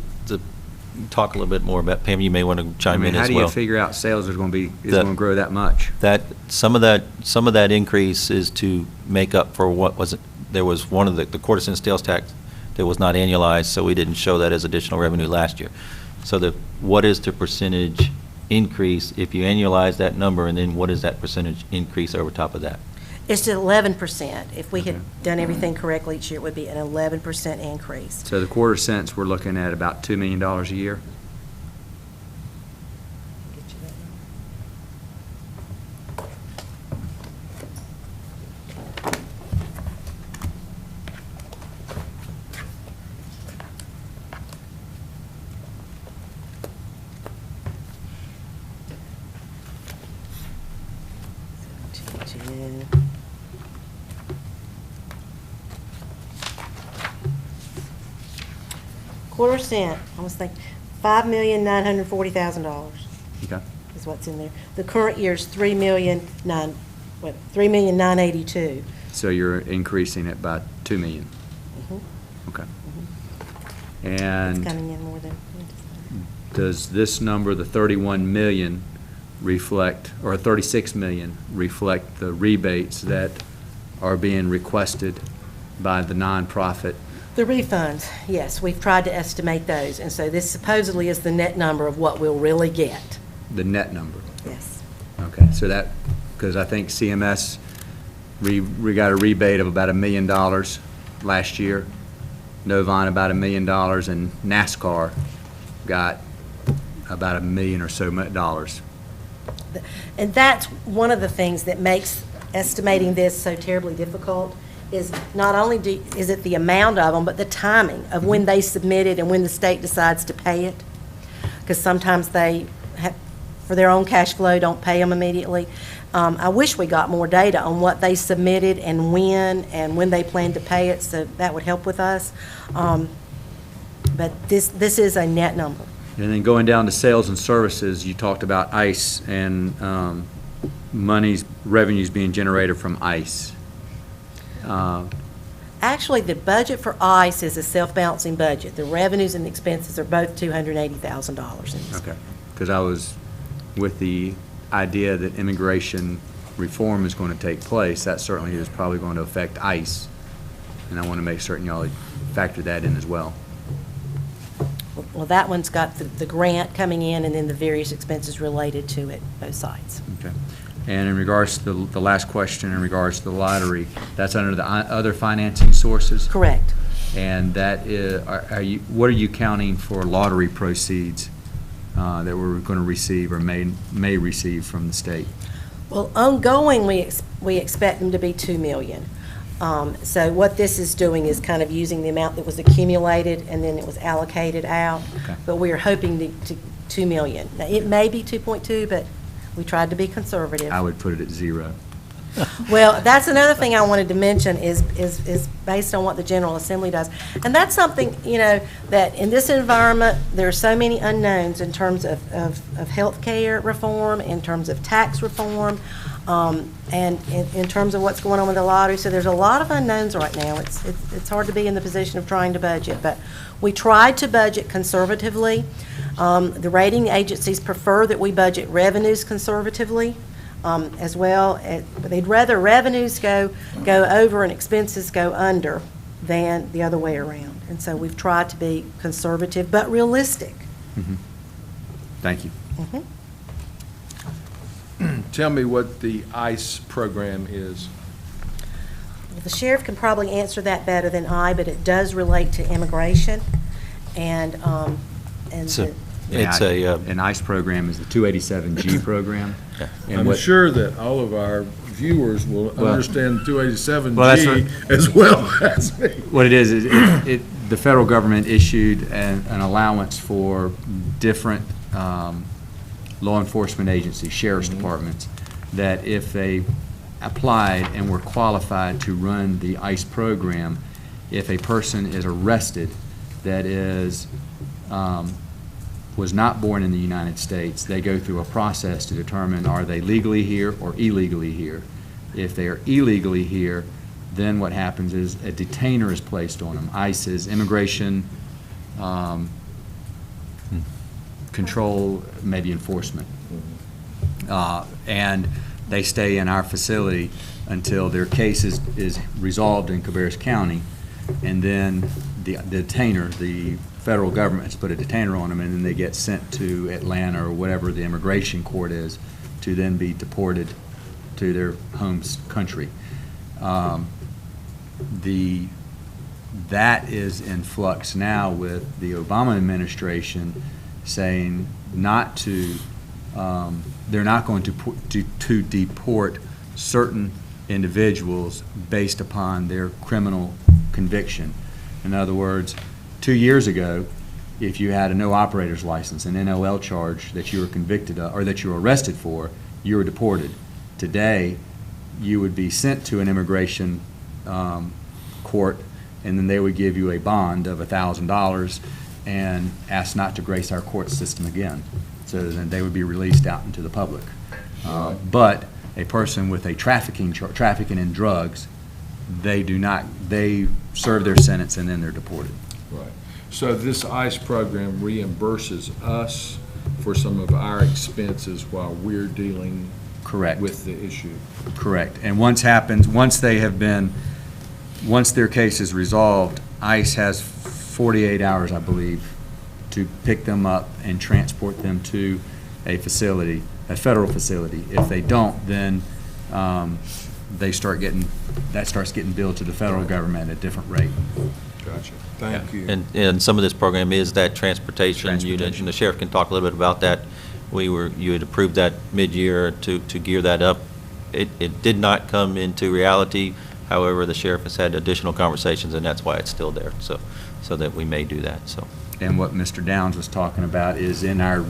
talk a little bit more about, Pam, you may want to chime in as well. How do you figure out sales is going to grow that much? That, some of that increase is to make up for what was, there was one of the quarter cent sales tax that was not annualized, so we didn't show that as additional revenue last year. So what is the percentage increase if you annualize that number, and then what is that percentage increase over top of that? It's at 11%. If we had done everything correctly each year, it would be an 11% increase. So the quarter cents, we're looking at about $2 million a year? Get you that number. Quarter cent, I was thinking, $5,940,000 Okay. is what's in there. The current year's $3,982,000. So you're increasing it by $2 million? Mhm. Okay. It's And coming in more than. does this number, the 31 million, reflect, or 36 million, reflect the rebates that are being requested by the nonprofit? The refunds, yes, we've tried to estimate those, and so this supposedly is the net number of what we'll really get. The net number? Yes. Okay, so that, because I think CMS, we got a rebate of about $1 million last year, Novant about $1 million, and NASCAR got about $1 million or so dollars. And that's one of the things that makes estimating this so terribly difficult, is not only is it the amount of them, but the timing of when they submit it and when the state decides to pay it. Because sometimes they, for their own cash flow, don't pay them immediately. I wish we got more data on what they submitted and when they plan to pay it, so that would help with us. But this is a net number. And then going down to sales and services, you talked about ICE and revenues being generated from ICE. Actually, the budget for ICE is a self-balancing budget. The revenues and the expenses are both $280,000. Okay, because I was with the idea that immigration reform is going to take place. That certainly is probably going to affect ICE, and I want to make certain y'all factor that in as well. Well, that one's got the grant coming in and then the various expenses related to it, both sides. Okay. And in regards to the last question, in regards to the lottery, that's under the other financing sources? Correct. And that is, what are you counting for lottery proceeds that we're going to receive or may receive from the state? Well, ongoing, we expect them to be 2 million. So what this is doing is kind of using the amount that was accumulated and then it was allocated out. Okay. But we are hoping to 2 million. Now, it may be 2.2, but we tried to be conservative. I would put it at 0. Well, that's another thing I wanted to mention is based on what the General Assembly does. And that's something, that in this environment, there are so many unknowns in terms of health care reform, in terms of tax reform, and in terms of what's going on with the lottery. So there's a lot of unknowns right now. It's hard to be in the position of trying to budget, but we tried to budget conservatively. The rating agencies prefer that we budget revenues conservatively. As well. They'd rather revenues go over and expenses go under than the other way around. And so we've tried to be conservative but realistic. Mm-hmm. Thank you. Mm-hmm. Tell me what the ICE program is. Well, the sheriff can probably answer that better than I, but it does relate to immigration and So, An ICE program is the 287G program. And I'm what- sure that all of our viewers will understand 287G Well, that's as well as me. What it is the federal government issued an allowance for different law enforcement agencies, sheriff's departments, that if they applied and were qualified to run the ICE program, if a person is arrested that was not born in the United States, they go through a process to determine are they legally here or illegally here. If they are illegally here, then what happens is a detainer is placed on them. ICE is immigration control, maybe enforcement. And they stay in our facility until their case is resolved in Cabarrus County, and then the detainer, the federal government has put a detainer on them, and then they get sent to Atlanta or whatever the immigration court is to then be deported to their home country. That is in flux now with the Obama administration saying not to, they're not going to deport certain individuals based upon their criminal conviction. In other words, 2 years ago, if you had a no operator's license, an NOL charge that you were convicted of, or that you were arrested for, you were deported. Today, you would be sent to an immigration court, and then they would give you a bond of $1,000 and ask not to grace our court system again. So then they would be released out into the public. But a person with a trafficking in drugs, they serve their sentence and then they're deported. Right. So this ICE program reimburses us for some of our expenses while we're dealing Correct. with the issue. Correct. And once their case is resolved, ICE has 48 hours, I believe, to pick them up and transport them to a facility, a federal facility. If they don't, then that starts getting billed to the federal government at a different rate. Gotcha. Thank you. And some of this program is that transportation unit, and the sheriff can talk a little bit about that. You had approved that mid-year to gear that up. It did not come into reality. However, the sheriff has had additional conversations, and that's why it's still there, so that we may do that, so. And what Mr. Downs was talking about is in our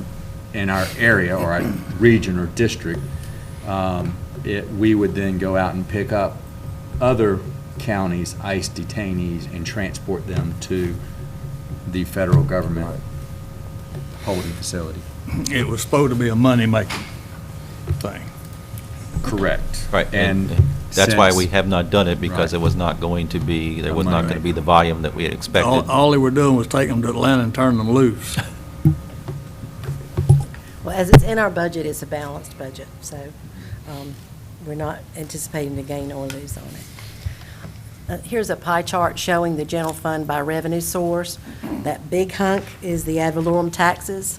area or our region or district, we would then go out and pick up other counties' ICE detainees and transport them to the federal government holding facility. It was supposed to be a money-making thing. Correct. Right, and that's why we have not done it, because Right. it was not going to be, there A was not money going to be the volume that we had expected. All they were doing was taking them to Atlanta and turning them loose. Well, as it's in our budget, it's a balanced budget, so we're not anticipating to gain or lose on it. Here's a pie chart showing the general fund by revenue source. That big hunk is the ad valorem taxes.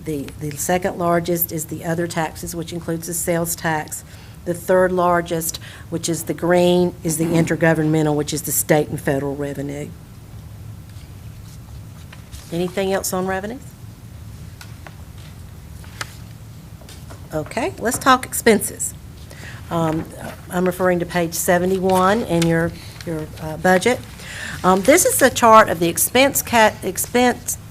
The second largest is the other taxes, which includes the sales tax. The third largest, which is the green, is the intergovernmental, which is the state and federal revenue. Anything else on revenues? Okay, let's talk expenses. I'm referring to page 71 in your budget. This is a chart of the expenses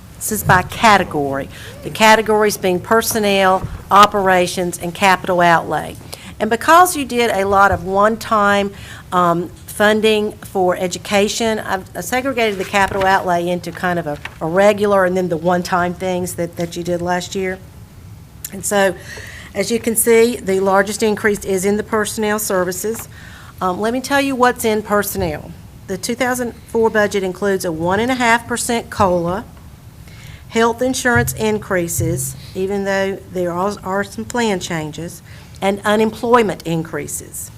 by category. The categories being personnel, operations, and capital outlay. And because you did a lot of one-time funding for education, I've segregated the capital outlay into kind of a regular and then the one-time things that you did last year. And so, as you can see, the largest increase is in the personnel services. Let me tell you what's in personnel. The 2004 budget includes a 1.5% COLA, health insurance increases, even though there are some plan changes, and unemployment increases.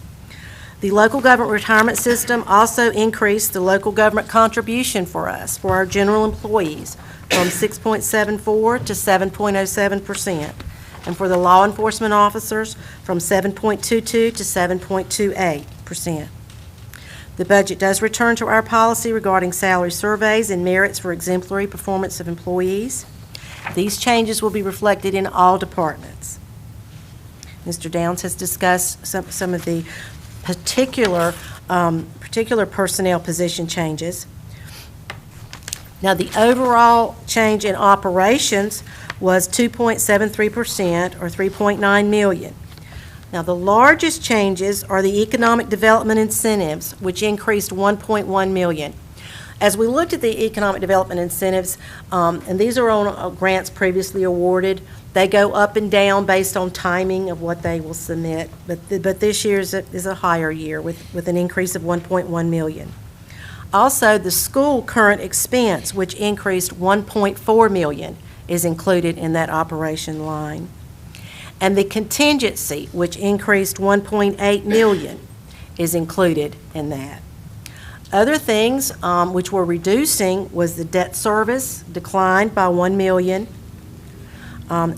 The local government retirement system also increased the local government contribution for us, for our general employees, from 6.74 to 7.07%, and for the law enforcement officers, from 7.22 to 7.28%. The budget does return to our policy regarding salary surveys and merits for exemplary performance of employees. These changes will be reflected in all departments. Mr. Downs has discussed some of the particular personnel position changes. Now, the overall change in operations was 2.73%, or $3.9 million. Now, the largest changes are the economic development incentives, which increased $1.1 million. As we looked at the economic development incentives, and these are on grants previously awarded, they go up and down based on timing of what they will submit, but this year is a higher year with an increase of $1.1 million. Also, the school current expense, which increased $1.4 million, is included in that operation line. And the contingency, which increased $1.8 million, is included in that. Other things which were reducing was the debt service declined by $1 million.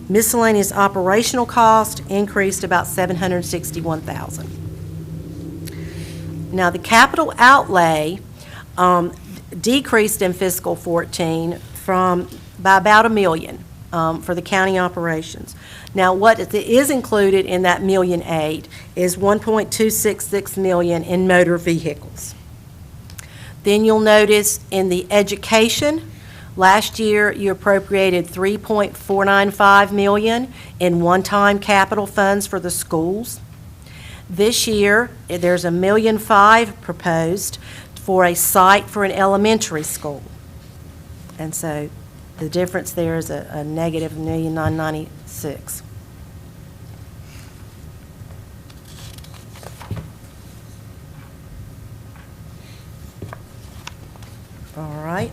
Miscellaneous operational cost increased about $761,000. Now, the capital outlay decreased in fiscal 14 by about $1 million for the county operations. Now, what is included in that $1.8 million is $1.266 million in motor vehicles. Then you'll notice in the education, last year you appropriated $3.495 million in one-time capital funds for the schools. This year, there's $1.5 million proposed for a site for an elementary school. And so the difference there is a negative $1,996,000. All right.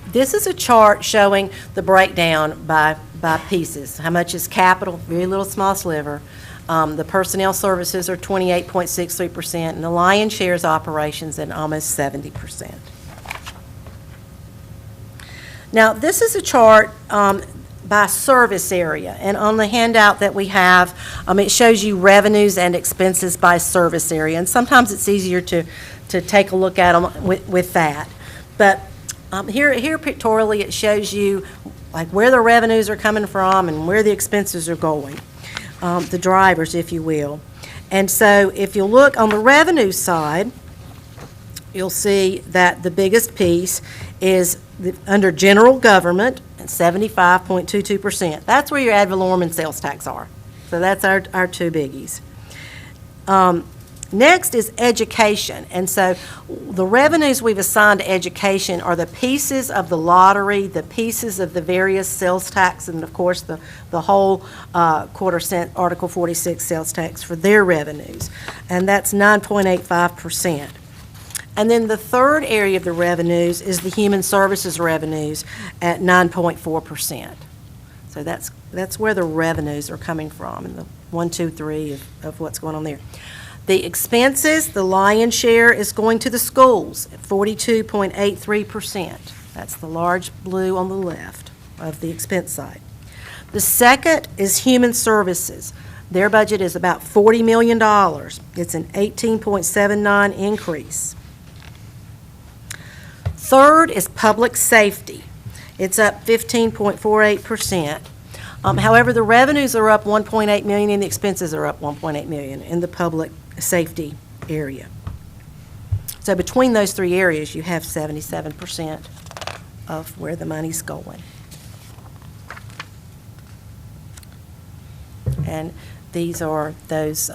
This is a chart showing the breakdown by pieces. How much is capital? Very little small sliver. The personnel services are 28.63%, and the lion's share is operations at almost 70%. Now, this is a chart by service area, and on the handout that we have, it shows you revenues and expenses by service area, and sometimes it's easier to take a look at them with that. But here pictorially, it shows you like where the revenues are coming from and where the expenses are going, the drivers, if you will. And so if you look on the revenue side, you'll see that the biggest piece is under general government at 75.22%. That's where your ad valorem and sales tax are. So that's our two biggies. Next is education, and so the revenues we've assigned to education are the pieces of the lottery, the pieces of the various sales tax, and of course the whole quarter cent Article 46 sales tax for their revenues, and that's 9.85%. And then the third area of the revenues is the human services revenues at 9.4%. So that's where the revenues are coming from, and the 1, 2, 3 of what's going on there. The expenses, the lion's share is going to the schools at 42.83%. That's the large blue on the left of the expense side. The second is human services. Their budget is about $40 million. It's an 18.79 increase. Third is public safety. It's up 15.48%. However, the revenues are up $1.8 million and the expenses are up $1.8 million in the public safety area. So between those three areas, you have 77% of where the money's going. And these are those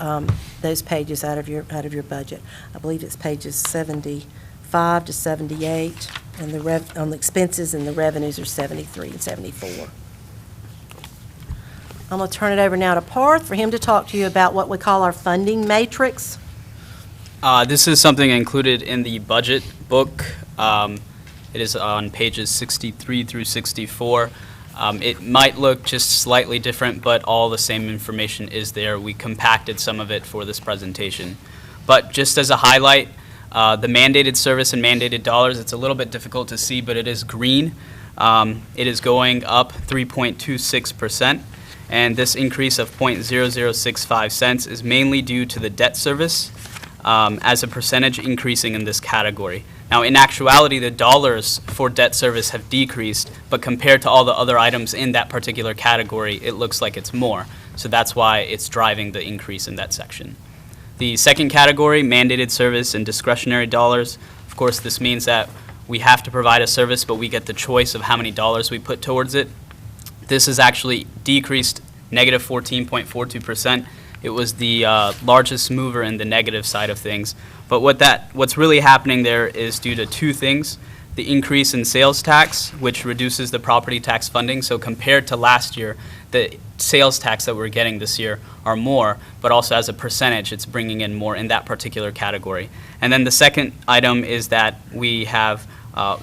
pages out of your budget. I believe it's pages 75 to 78, and on the expenses and the revenues are 73 and 74. I'm going to turn it over now to Parth for him to talk to you about what we call our funding matrix. This is something included in the budget book. It is on pages 63 through 64. It might look just slightly different, but all the same information is there. We compacted some of it for this presentation. But just as a highlight, the mandated service and mandated dollars, it's a little bit difficult to see, but it is green. It is going up 3.26%. And this increase of 0.0065 cents is mainly due to the debt service as a percentage increasing in this category. Now, in actuality, the dollars for debt service have decreased, but compared to all the other items in that particular category, it looks like it's more. So that's why it's driving the increase in that section. The second category, mandated service and discretionary dollars, of course, this means that we have to provide a service, but we get the choice of how many dollars we put towards it. This has actually decreased negative 14.42%. It was the largest mover in the negative side of things. But what's really happening there is due to two things. The increase in sales tax, which reduces the property tax funding. So compared to last year, the sales tax that we're getting this year are more, but also as a percentage, it's bringing in more in that particular category. And then the second item is that we have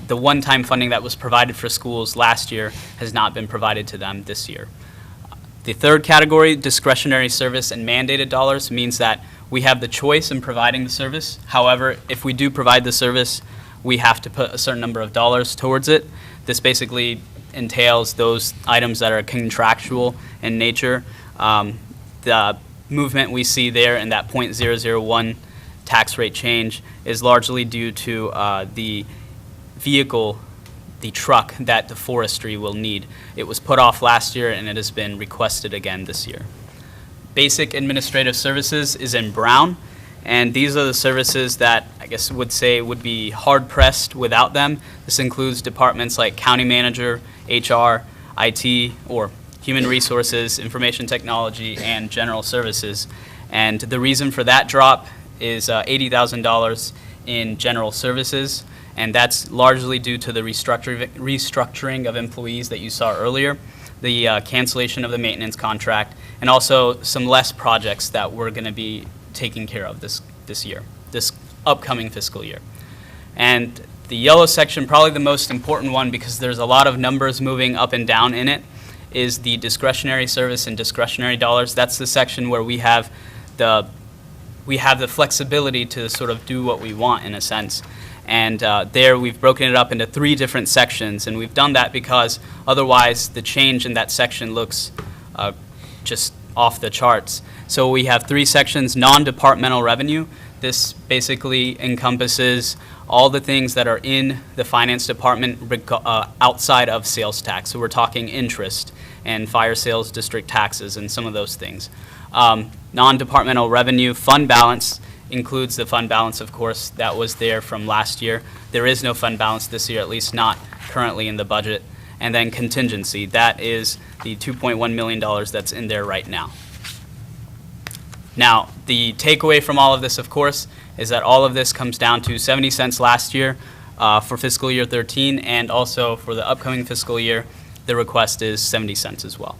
the one-time funding that was provided for schools last year has not been provided to them this year. The third category, discretionary service and mandated dollars, means that we have the choice in providing the service. However, if we do provide the service, we have to put a certain number of dollars towards it. This basically entails those items that are contractual in nature. The movement we see there in that 0.001 tax rate change is largely due to the vehicle, the truck that the forestry will need. It was put off last year and it has been requested again this year. Basic administrative services is in brown, and these are the services that I guess would be hard pressed without them. This includes departments like county manager, HR, IT, or human resources, information technology, and general services. And the reason for that drop is $80,000 in general services. And that's largely due to the restructuring of employees that you saw earlier, the cancellation of the maintenance contract, and also some less projects that we're going to be taking care of this year, this upcoming fiscal year. And the yellow section, probably the most important one because there's a lot of numbers moving up and down in it, is the discretionary service and discretionary dollars. That's the section where we have the flexibility to sort of do what we want in a sense. And there we've broken it up into three different sections, and we've done that because otherwise the change in that section looks just off the charts. So we have three sections: non-departmental revenue. This basically encompasses all the things that are in the finance department outside of sales tax. So we're talking interest and fire sales district taxes and some of those things. Non-departmental revenue fund balance includes the fund balance, of course, that was there from last year. There is no fund balance this year, at least not currently in the budget. And then contingency, that is the $2.1 million that's in there right now. Now, the takeaway from all of this, of course, is that all of this comes down to 70 cents last year for fiscal year 13, and also for the upcoming fiscal year, the request is 70 cents as well.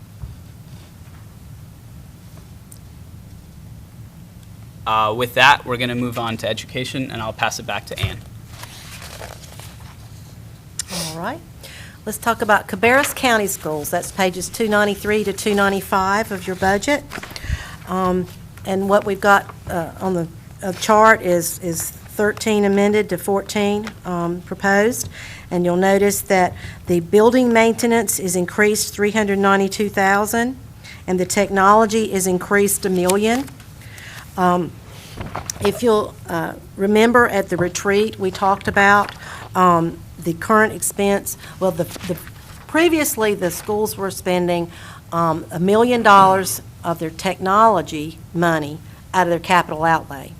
With that, we're going to move on to education, and I'll pass it back to Ann. All right. Let's talk about Cabarrus County Schools. That's pages 293 to 295 of your budget. And what we've got on the chart is 13 amended to 14 proposed. And you'll notice that the building maintenance is increased $392,000, and the technology is increased $1 million. If you'll remember at the retreat, we talked about the current expense. Well, previously, the schools were spending $1 million of their technology money out of their capital outlay.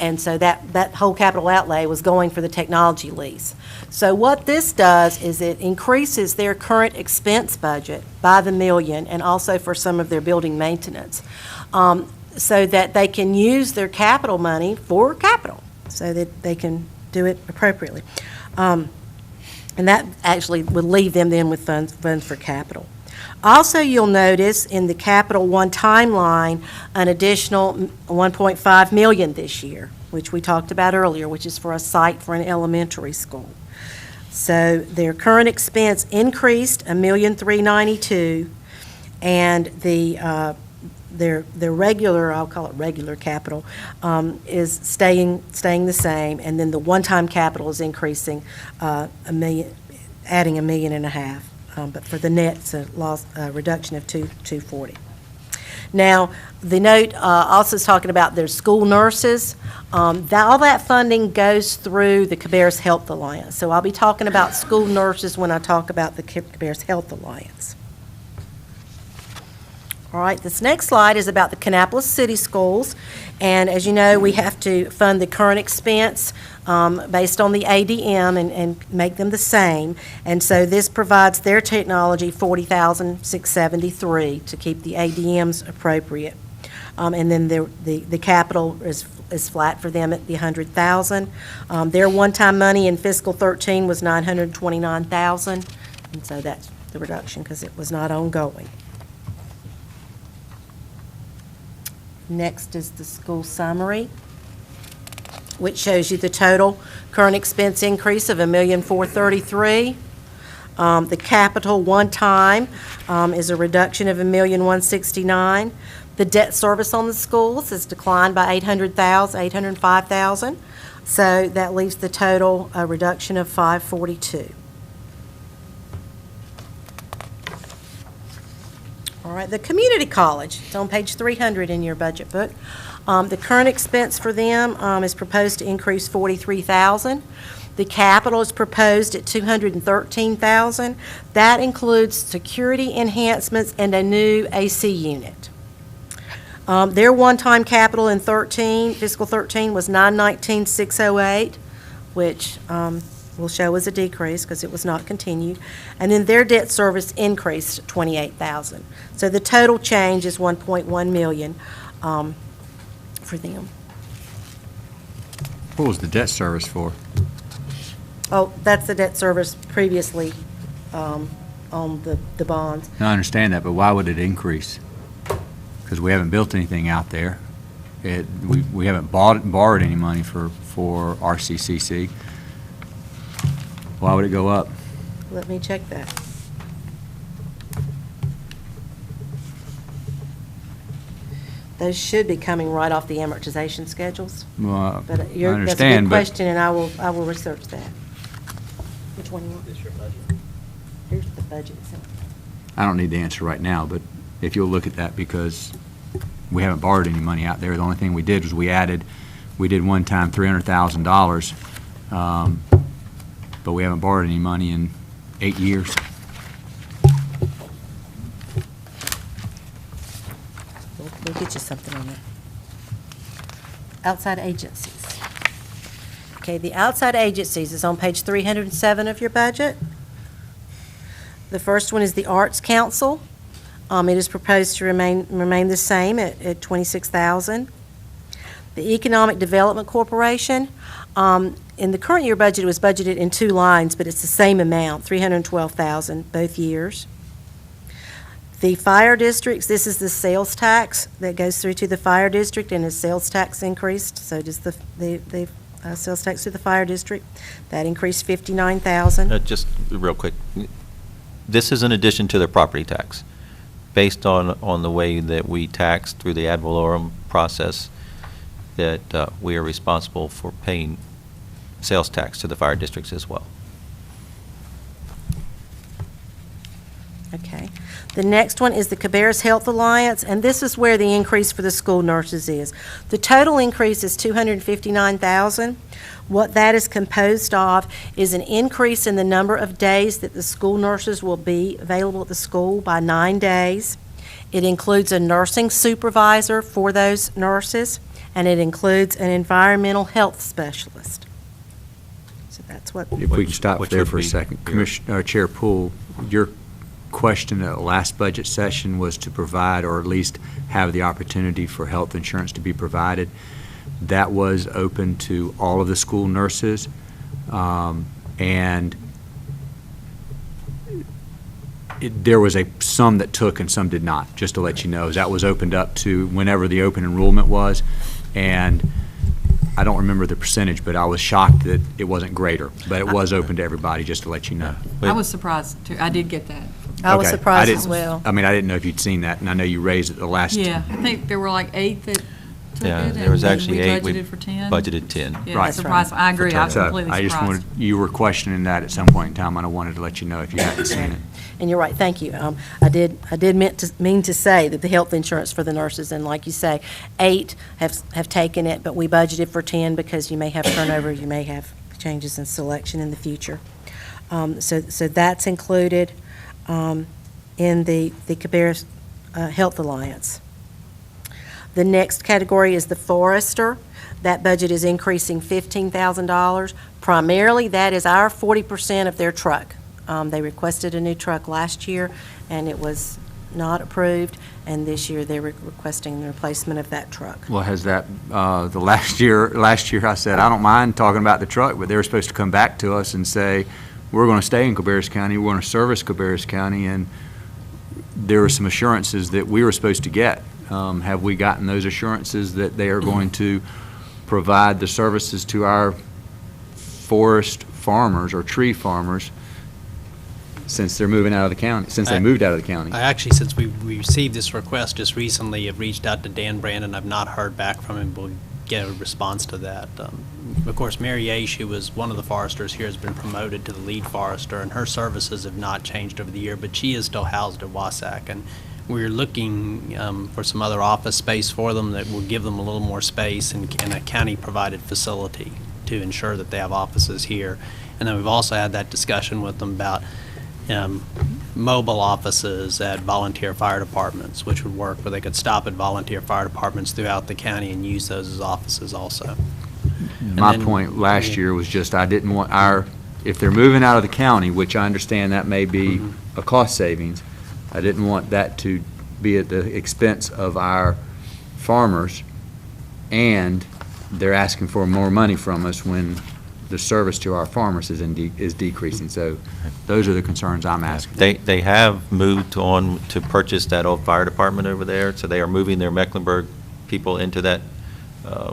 And so that whole capital outlay was going for the technology lease. So what this does is it increases their current expense budget by the $1 million, and also for some of their building maintenance, so that they can use their capital money for capital, so that they can do it appropriately. And that actually would leave them then with funds for capital. Also, you'll notice in the Capital one-time line, an additional $1.5 million this year, which we talked about earlier, which is for a site for an elementary school. So their current expense increased $1,392,000, and their regular, I'll call it regular capital, is staying the same, and then the one-time capital is increasing $1 million, adding $1.5 million. But for the net, it's a reduction of $240,000. Now, the note also is talking about their school nurses. All that funding goes through the Cabarrus Health Alliance. So I'll be talking about school nurses when I talk about the Cabarrus Health Alliance. All right, this next slide is about the Kannapolis City Schools. And as you know, we have to fund the current expense based on the ADM and make them the same. And so this provides their technology $40,673 to keep the ADMs appropriate. And then the capital is flat for them at the $100,000. Their one-time money in fiscal 13 was $929,000, and so that's the reduction because it was not ongoing. Next is the school summary, which shows you the total current expense increase of $1,433,000. The capital one-time is a reduction of $1,169,000. The debt service on the schools has declined by $805,000. So that leaves the total a reduction of $542,000. All right, the community college, it's on page 300 in your budget book. The current expense for them is proposed to increase $43,000. The capital is proposed at $213,000. That includes security enhancements and a new AC unit. Their one-time capital in fiscal 13 was $919,608, which will show as a decrease because it was not continued. And then their debt service increased $28,000. So the total change is $1.1 million for them. What was the debt service for? Oh, that's the debt service previously on the bonds. I understand that, but why would it increase? Because we haven't built anything out there. We haven't borrowed any money for RCCC. Why would it go up? Let me check that. Those should be coming right off the amortization schedules. Well, But I that's a good understand, but question, and I will research that. Which one you want? This your budget? Here's the budget itself. I don't need the answer right now, but if you'll look at that, because we haven't borrowed any money out there. The only thing we did was we did one time $300,000, but we haven't borrowed any money in 8 years. We'll get you something on that. Outside agencies. Okay, the outside agencies is on page 307 of your budget. The first one is the Arts Council. It is proposed to remain the same at $26,000. The Economic Development Corporation, in the current year budget, it was budgeted in 2 lines, but it's the same amount, $312,000 both years. The fire districts, this is the sales tax that goes through to the fire district, and as sales tax increased, so does the sales tax to the fire district. That increased $59,000. Just real quick, this is in addition to their property tax. Based on the way that we tax through the ad valorem process that we are responsible for paying sales tax to the fire districts as well. Okay. The next one is the Cabarrus Health Alliance, and this is where the increase for the school nurses is. The total increase is $259,000. What that is composed of is an increase in the number of days that the school nurses will be available at the school by 9 days. It includes a nursing supervisor for those nurses, and it includes an environmental health specialist. So that's what. If we can stop Which there would for a be- second. Commissioner, Chair Poole, your question at the last budget session was to provide, or at least have the opportunity for health insurance to be provided. That was open to all of the school nurses, and there was some that took and some did not, just to let you know. That was opened up to whenever the open enrollment was, and I don't remember the percentage, but I was shocked that it wasn't greater. But it was open to everybody, just to let you know. I was surprised, too. I did get that. I was Okay. surprised didn't- as well. I mean, I didn't know if you'd seen that, and I know you raised it the last. Yeah, I think there were like 8 that took Yeah, it, there was and actually we 8. We budgeted for 10. budgeted 10. Yeah, Right. surprised. I agree, I was So completely I just wanted, surprised. you were questioning that at some point in time, and I wanted to let you know if you hadn't seen it. And you're right, thank you. I did mean to say that the health insurance for the nurses, and like you say, 8 have taken it, but we budgeted for 10 because you may have turnover, you may have changes in selection in the future. So that's included in the Cabarrus Health Alliance. The next category is the forester. That budget is increasing $15,000. Primarily, that is our 40% of their truck. They requested a new truck last year, and it was not approved, and this year they're requesting the replacement of that truck. Well, has that, the last year I said, I don't mind talking about the truck, but they were supposed to come back to us and say, we're going to stay in Cabarrus County, we're going to service Cabarrus County, and there were some assurances that we were supposed to get. Have we gotten those assurances that they are going to provide the services to our forest farmers or tree farmers since they're moving out of the county, since they moved out of the county? I actually, since we received this request just recently, have reached out to Dan Brandon. I've not heard back from him. We'll get a response to that. Of course, Mary Aish, who was one of the foresters here, has been promoted to the lead forester, and her services have not changed over the year, but she is still housed at Wasack. And we're looking for some other office space for them that will give them a little more space in a county-provided facility to ensure that they have offices here. And then we've also had that discussion with them about mobile offices at volunteer fire departments, which would work, where they could stop at volunteer fire departments throughout the county and use those as offices also. My point last year was just, I didn't want if they're moving out of the county, which I understand that may be a cost savings, I didn't want that to be at the expense of our farmers, and they're asking for more money from us when the service to our farmers is decreasing. So those are the concerns I'm asking. They have moved on to purchase that old fire department over there, so they are moving their Mecklenburg people into that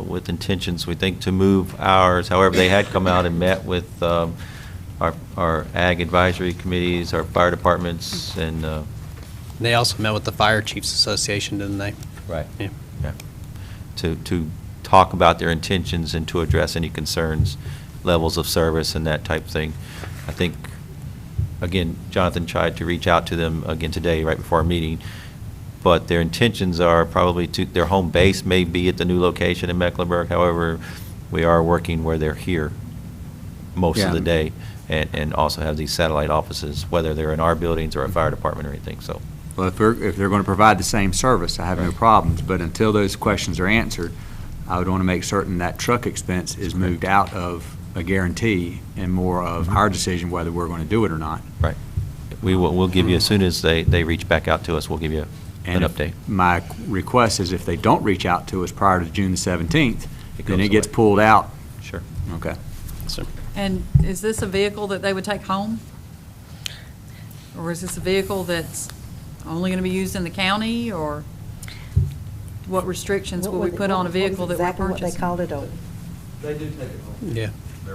with intentions, we think, to move ours. However, they had come out and met with our ag advisory committees, our fire departments, and They also met with the Fire Chiefs Association, didn't they? right, Yeah. yeah, to talk about their intentions and to address any concerns, levels of service and that type of thing. I think, again, Jonathan tried to reach out to them again today, right before our meeting, but their intentions are probably their home base may be at the new location in Mecklenburg. However, we are working where they're here most of the day, and also have these satellite offices, whether they're in our buildings or a fire department or anything, so. Well, if they're going to provide the same service, I have no problems, but until those questions are answered, I would want to make certain that truck expense is moved out of a guarantee and more of our decision whether we're going to do it or not. Right. We'll give you, as soon as they reach back out to us, we'll give you an update. My request is if they don't reach out to us prior to June the 17th, then goes it gets away. pulled out. Sure. Okay. And is this a vehicle that they would take home? Or is this a vehicle that's only going to be used in the county, or what restrictions will we put on a vehicle that we're Exactly what they purchasing? called it. They do take it home. Yeah,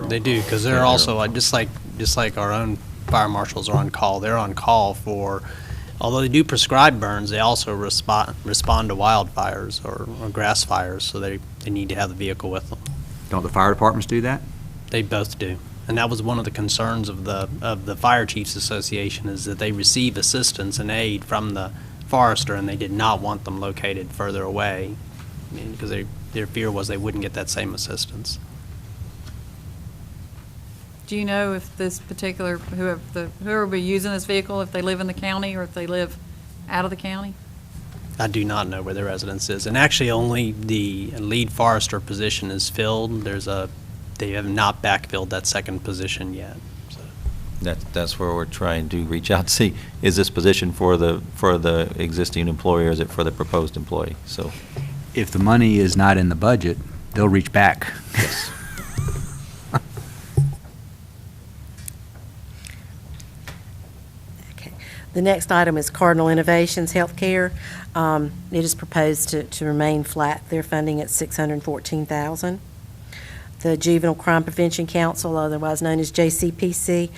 they do, because they're also, just like our own fire marshals are on call, they're on call for Although they do prescribe burns, they also respond to wildfires or grass fires, so they need to have the vehicle with them. Don't the fire departments do that? They both do. And that was one of the concerns of the Fire Chiefs Association, is that they receive assistance and aid from the forester, and they did not want them located further away, because their fear was they wouldn't get that same assistance. Do you know if this particular, whoever will be using this vehicle, if they live in the county or if they live out of the county? I do not know where their residence is, and actually only the lead forester position is filled. They have not backfilled that second position yet. So. That's where we're trying to reach out, see, is this position for the existing employee, or is it for the proposed employee? So, If the money is not in the budget, they'll reach back. yes. The next item is Cardinal Innovations Healthcare. It is proposed to remain flat, their funding at $614,000. The Juvenile Crime Prevention Council, otherwise known as JCPC,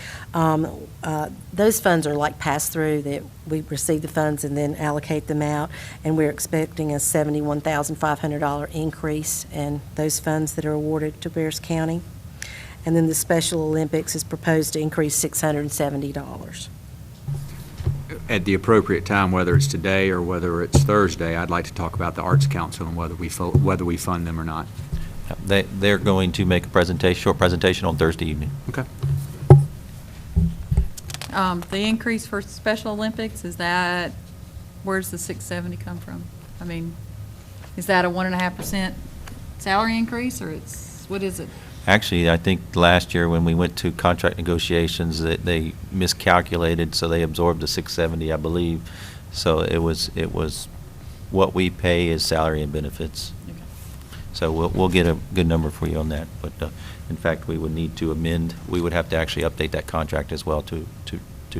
those funds are like pass-through, that we receive the funds and then allocate them out, and we're expecting a $71,500 increase in those funds that are awarded to Bears County. And then the Special Olympics is proposed to increase $670. At the appropriate time, whether it's today or whether it's Thursday, I'd like to talk about the Arts Council and whether we fund them or not. They're going to make a short presentation on Thursday evening. Okay. The increase for Special Olympics, where's the 670 come from? I mean, is that a 1.5% salary increase, or what is it? Actually, I think last year when we went to contract negotiations, that they miscalculated, so they absorbed the 670, I believe. So it was what we pay is salary and benefits. Okay. So we'll get a good number for you on that. But in fact, we would need to amend. We would have to actually update that contract as well to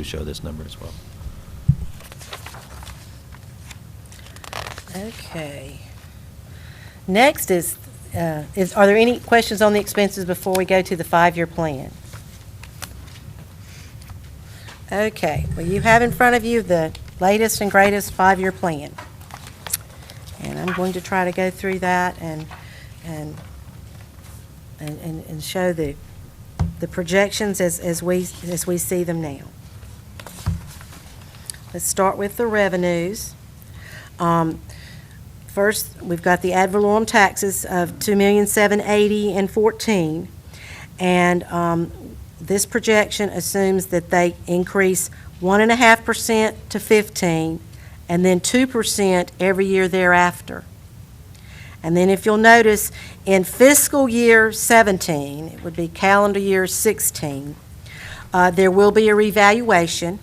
show this number as well. Okay. Next is are there any questions on the expenses before we go to the 5-year plan? Okay, well, you have in front of you the latest and greatest 5-year plan. And I'm going to try to go through that and show the projections as we see them now. Let's start with the revenues. First, we've got the ad valorem taxes of $2,780,000 in 14, and this projection assumes that they increase 1.5% to 15, and then 2% every year thereafter. And then if you'll notice, in fiscal year 17, it would be calendar year 16, there will be a revaluation.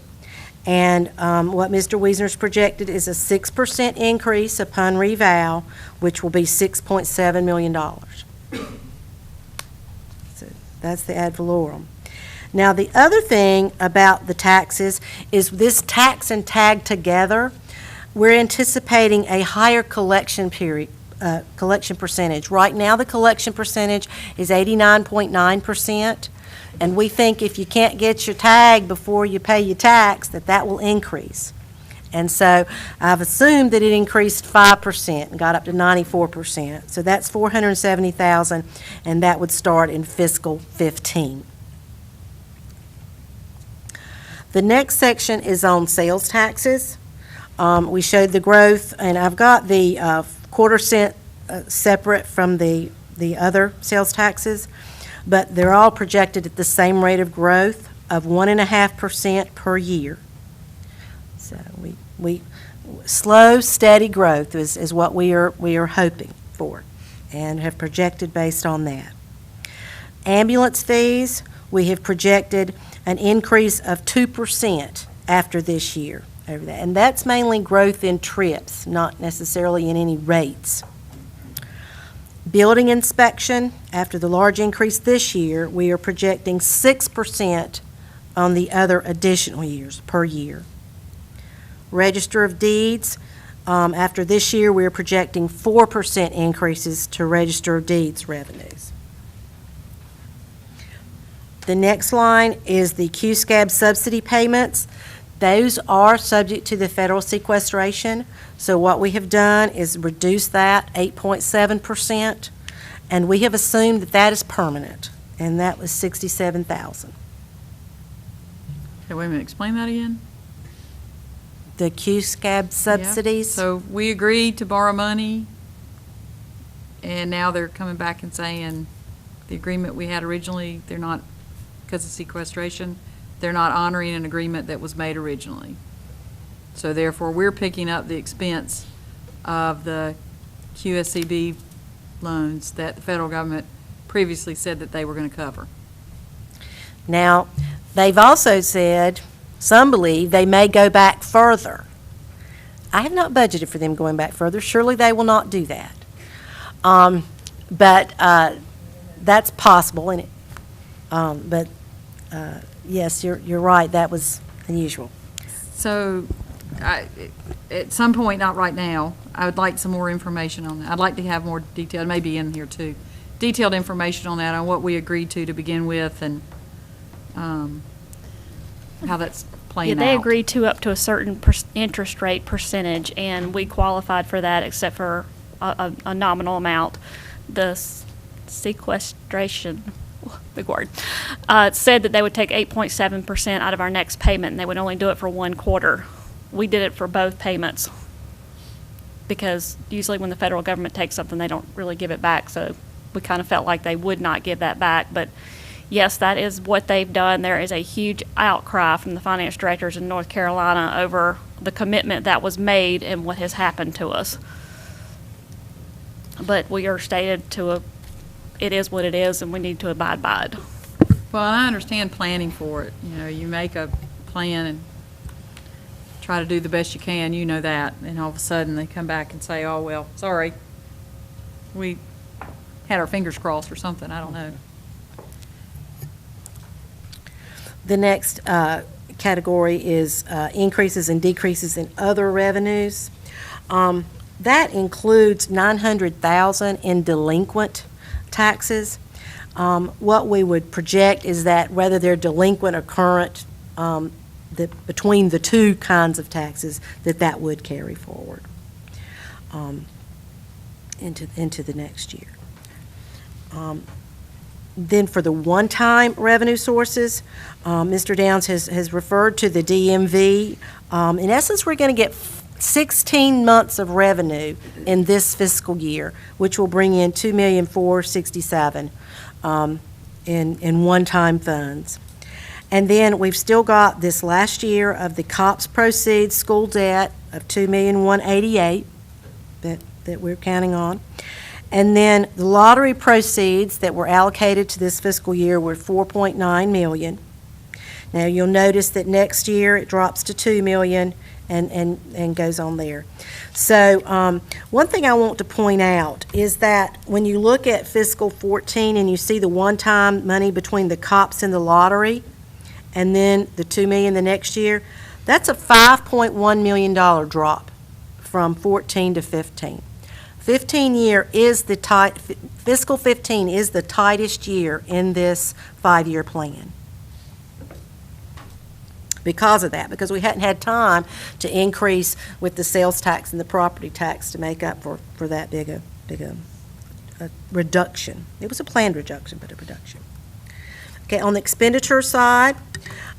And what Mr. Wiesner's projected is a 6% increase upon reval, which will be $6.7 million. So that's the ad valorem. Now, the other thing about the taxes is this tax and tag together, we're anticipating a higher collection percentage. Right now, the collection percentage is 89.9%. And we think if you can't get your tag before you pay your tax, that will increase. And so I've assumed that it increased 5% and got up to 94%. So that's $470,000, and that would start in fiscal 15. The next section is on sales taxes. We showed the growth, and I've got the quarter cent separate from the other sales taxes. But they're all projected at the same rate of growth of 1.5% per year. So we slow, steady growth is what we are hoping for, and have projected based on that. Ambulance fees, we have projected an increase of 2% after this year, over that, and that's mainly growth in trips, not necessarily in any rates. Building inspection, after the large increase this year, we are projecting 6% on the other additional years per year. Register of Deeds, after this year, we are projecting 4% increases to Register of Deeds revenues. The next line is the QSCAB subsidy payments. Those are subject to the federal sequestration. So what we have done is reduce that 8.7%, and we have assumed that that is permanent, and that was 67,000. Okay, wait a minute, explain that again? The QSCAB subsidies. Yeah. So we agreed to borrow money, and now they're coming back and saying the agreement we had originally, they're not, because of sequestration, they're not honoring an agreement that was made originally. So therefore, we're picking up the expense of the QSCB loans that the federal government previously said that they were going to cover. Now, they've also said, some believe they may go back further. I have not budgeted for them going back further. Surely they will not do that. But that's possible, and yes, you're right. That was unusual. So, at some point, not right now, I would like some more information on that. I'd like to have more detailed, maybe in here too, detailed information on that, on what we agreed to begin with, and how that's playing out. Yeah, they agreed to up to a certain interest rate percentage, and we qualified for that except for a nominal amount. The sequestration, big word, said that they would take 8.7% out of our next payment, and they would only do it for 1 quarter. We did it for both payments, because usually when the federal government takes something, they don't really give it back, so we kind of felt like they would not give that back. But yes, that is what they've done. There is a huge outcry from the finance directors in North Carolina over the commitment that was made and what has happened to us. But we are stated to it is what it is, and we need to abide by it. Well, and I understand planning for it. You know, you make a plan and try to do the best you can, you know that, and all of a sudden they come back and say, oh, well, sorry, we had our fingers crossed or something, I don't know. The next category is increases and decreases in other revenues. That includes $900,000 in delinquent taxes. What we would project is that whether they're delinquent or current, between the two kinds of taxes, that would carry forward into the next year. Then for the one-time revenue sources, Mr. Downs has referred to the DMV. In essence, we're going to get 16 months of revenue in this fiscal year, which will bring in $2,467,000 in one-time funds. And then we've still got this last year of the COPS proceeds, school debt of $2,188,000 that we're counting on. And then the lottery proceeds that were allocated to this fiscal year were $4.9 million. Now you'll notice that next year it drops to $2 million and goes on there. So one thing I want to point out is that when you look at fiscal 14 and you see the one-time money between the COPS and the lottery, and then the $2 million the next year, that's a $5.1 million drop from 14 to 15. 15 year is the tight, fiscal 15 is the tightest year in this 5-year plan. Because of that, because we hadn't had time to increase with the sales tax and the property tax to make up for that big a reduction. It was a planned reduction, but a reduction. Okay, on the expenditure side,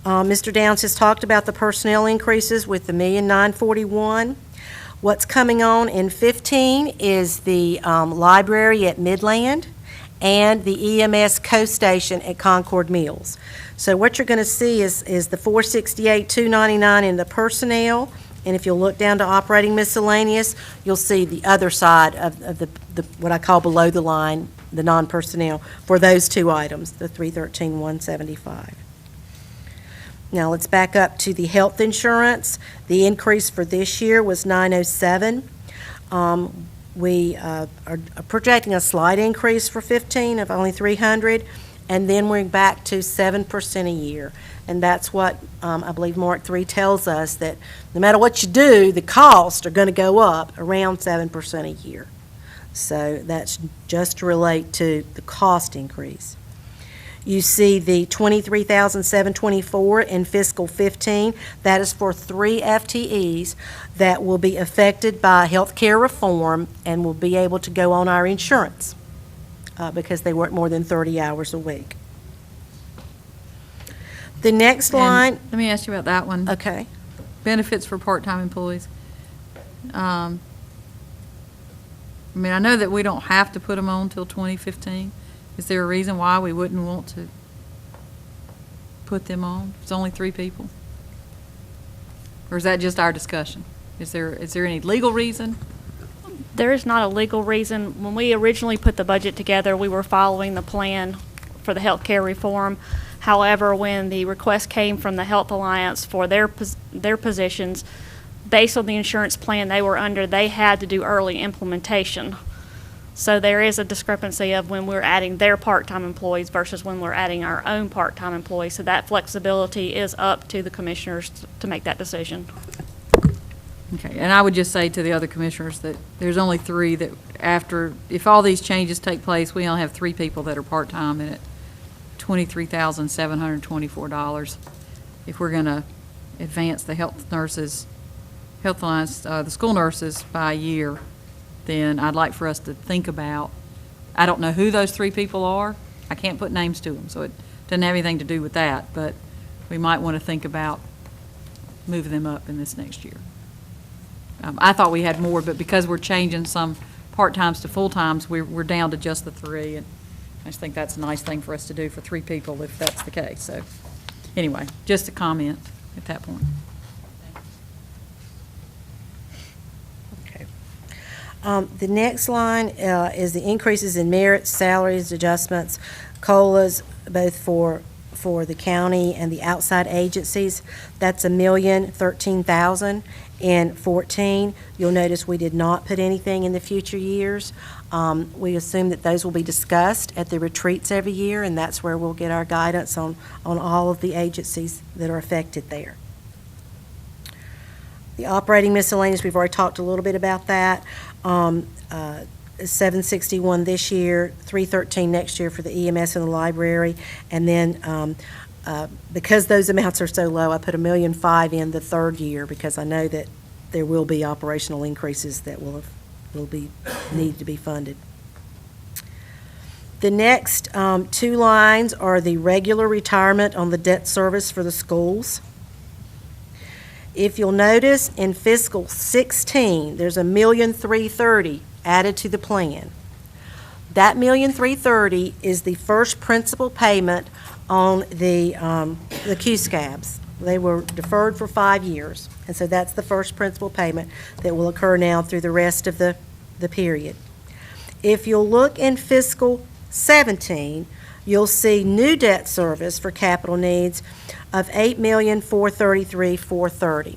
Mr. Downs has talked about the personnel increases with the $1,941,000. What's coming on in 15 is the library at Midland and the EMS co-station at Concord Mills. So what you're going to see is the $468,299 in the personnel, and if you'll look down to operating miscellaneous, you'll see the other side of the what I call below the line, the non-personnel, for those two items, the $313,175. Now let's back up to the health insurance. The increase for this year was $907,000. We are projecting a slight increase for 15 of only $300,000, and then we're back to 7% a year. And that's what I believe Mark 3 tells us, that no matter what you do, the costs are going to go up around 7% a year. So that's just to relate to the cost increase. You see the $23,724 in fiscal 15. That is for 3 FTEs that will be affected by healthcare reform and will be able to go on our insurance because they work more than 30 hours a week. The next And line, let me ask you about that one. okay. Benefits for part-time employees. I mean, I know that we don't have to put them on till 2015. Is there a reason why we wouldn't want to put them on? It's only 3 people. Or is that just our discussion? Is there any legal reason? There is not a legal reason. When we originally put the budget together, we were following the plan for the healthcare reform. However, when the request came from the Health Alliance for their positions, based on the insurance plan they were under, they had to do early implementation. So there is a discrepancy of when we're adding their part-time employees versus when we're adding our own part-time employees. So that flexibility is up to the commissioners to make that decision. Okay, and I would just say to the other commissioners that there's only 3 that if all these changes take place, we only have 3 people that are part-time and at $23,724. If we're going to advance the Health Alliance, the school nurses by a year, then I'd like for us to think about, I don't know who those 3 people are. I can't put names to them, so it doesn't have anything to do with that, but we might want to think about moving them up in this next year. I thought we had more, but because we're changing some part-times to full-times, we're down to just the 3, and I just think that's a nice thing for us to do for 3 people if that's the case. So anyway, just a comment at that point. Okay. The next line is the increases in merits, salaries, adjustments, COLAs, both for the county and the outside agencies. That's $1,013,000 in 14. You'll notice we did not put anything in the future years. We assume that those will be discussed at the retreats every year, and that's where we'll get our guidance on all of the agencies that are affected there. The operating miscellaneous, we've already talked a little bit about that. 761 this year, 313 next year for the EMS and the library, and then because those amounts are so low, I put $1.5 million in the 3rd year because I know that there will be operational increases that will need to be funded. The next 2 lines are the regular retirement on the debt service for the schools. If you'll notice, in fiscal 16, there's $1,330,000 added to the plan. That $1,330,000 is the first principal payment on the Q-scabs. They were deferred for 5 years, and so that's the first principal payment that will occur now through the rest of the period. If you'll look in fiscal 17, you'll see new debt service for capital needs of $8,433,430.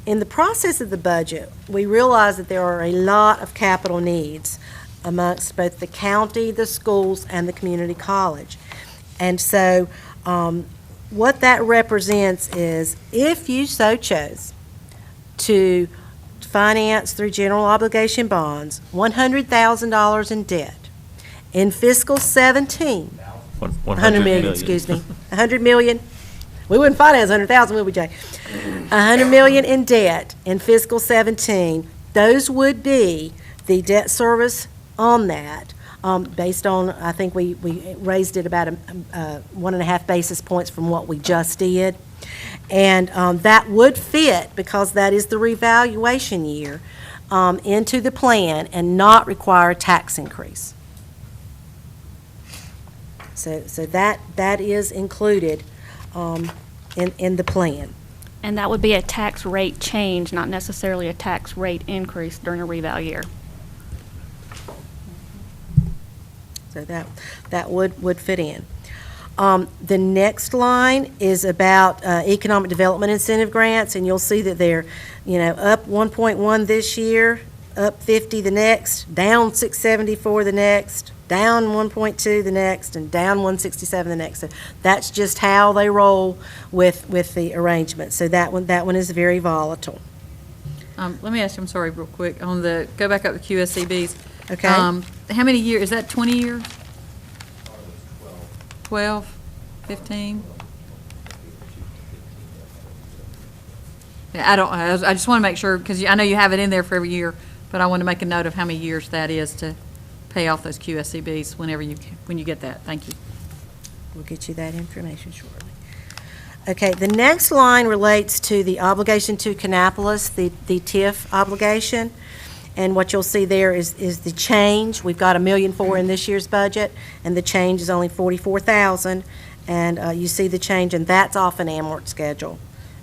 In the process of the budget, we realize that there are a lot of capital needs amongst both the county, the schools, and the community college. And so what that represents is if you so chose to finance through general obligation bonds $100,000 in debt in fiscal 17, 100 million, excuse me, 100 million. We wouldn't finance 100,000, would we, Jay? 100 million in debt in fiscal 17. Those would be the debt service on that, based on, I think we raised it about 1.5 basis points from what we just did. And that would fit, because that is the revaluation year, into the plan and not require a tax increase. So that is included in the plan. And that would be a tax rate change, not necessarily a tax rate increase during a reval year. So that would fit in. The next line is about economic development incentive grants, and you'll see that they're, up 1.1 this year, up 50 the next, down 674 the next, down 1.2 the next, and down 167 the next. So that's just how they roll with the arrangement. So that one is very volatile. Let me ask you, I'm sorry, real quick, go back up to QSCBs. Okay. How many years, is that 20 years? 12, 15? Yeah, I just want to make sure, because I know you have it in there for every year, but I want to make a note of how many years that is to pay off those QSCBs when you get that. Thank you. We'll get you that information shortly. Okay, the next line relates to the obligation to Kannapolis, the TIF obligation. And what you'll see there is the change. We've got $1.4 million in this year's budget, and the change is only $44,000. And you see the change, and that's off an amort schedule.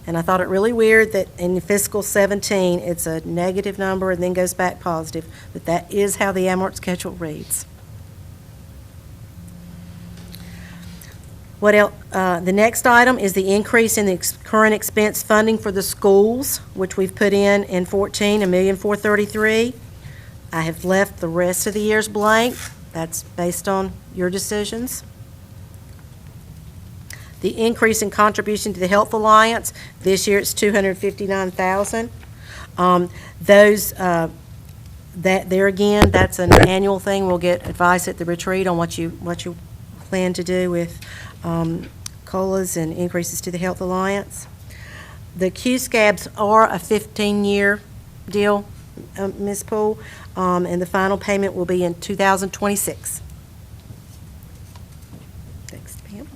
And I thought it really weird that in fiscal 17, it's a negative number and then goes back positive, but that is how the amort schedule reads. What else? The next item is the increase in the current expense funding for the schools, which we've put in 14, $1,433,000. I have left the rest of the years blank. That's based on your decisions. The increase in contribution to the Health Alliance, this year it's $259,000. That there again, that's an annual thing. We'll get advice at the retreat on what you plan to do with COLAs and increases to the Health Alliance. The Q-Scabs are a 15-year deal, Ms. Poole, and the final payment will be in 2026. Thanks, Pam.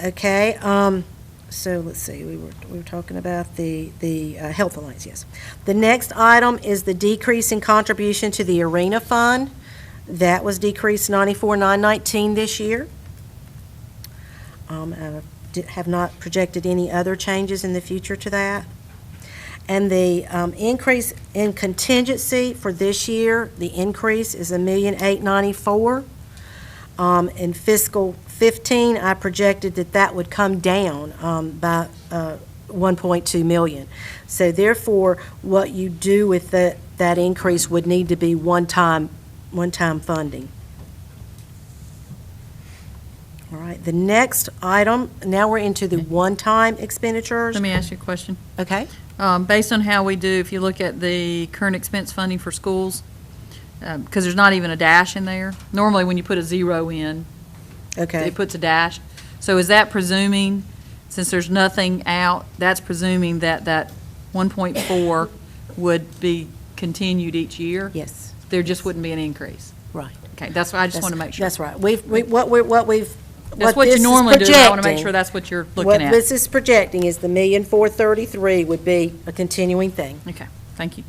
Okay, so let's see, we were talking about the Health Alliance, yes. The next item is the decrease in contribution to the Arena Fund. That was decreased $94,919 this year. I have not projected any other changes in the future to that. And the increase in contingency for this year, the increase is $1,894,000. In fiscal 15, I projected that would come down by $1.2 million. So therefore, what you do with that increase would need to be one-time funding. All right, the next item, now we're into the one-time expenditures. Let me ask you a question. Okay. Based on how we do, if you look at the current expense funding for schools, because there's not even a dash in there. Normally, when you put a zero in, Okay. it puts a dash. So is that presuming, since there's nothing out, that's presuming that 1.4 would be continued each year? Yes. There just wouldn't be an increase? Right. Okay, that's what I just want to make sure. That's right. What That's what you normally do, I want to make sure that's what you're looking What at. this is projecting is the $1,433,000 would be a continuing thing. Okay, thank you.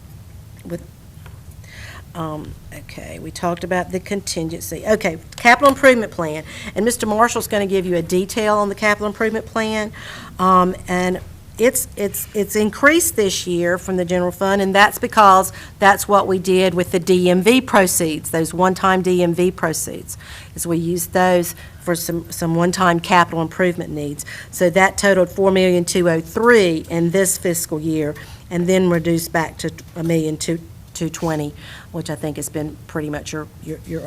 Okay, we talked about the contingency. Okay, capital improvement plan. And Mr. Marshall's going to give you a detail on the capital improvement plan. And it's increased this year from the general fund, and that's because that's what we did with the DMV proceeds, those one-time DMV proceeds, is we used those for some one-time capital improvement needs. So that totaled $4,203,000 in this fiscal year, and then reduced back to $1,220,000, which I think has been pretty much your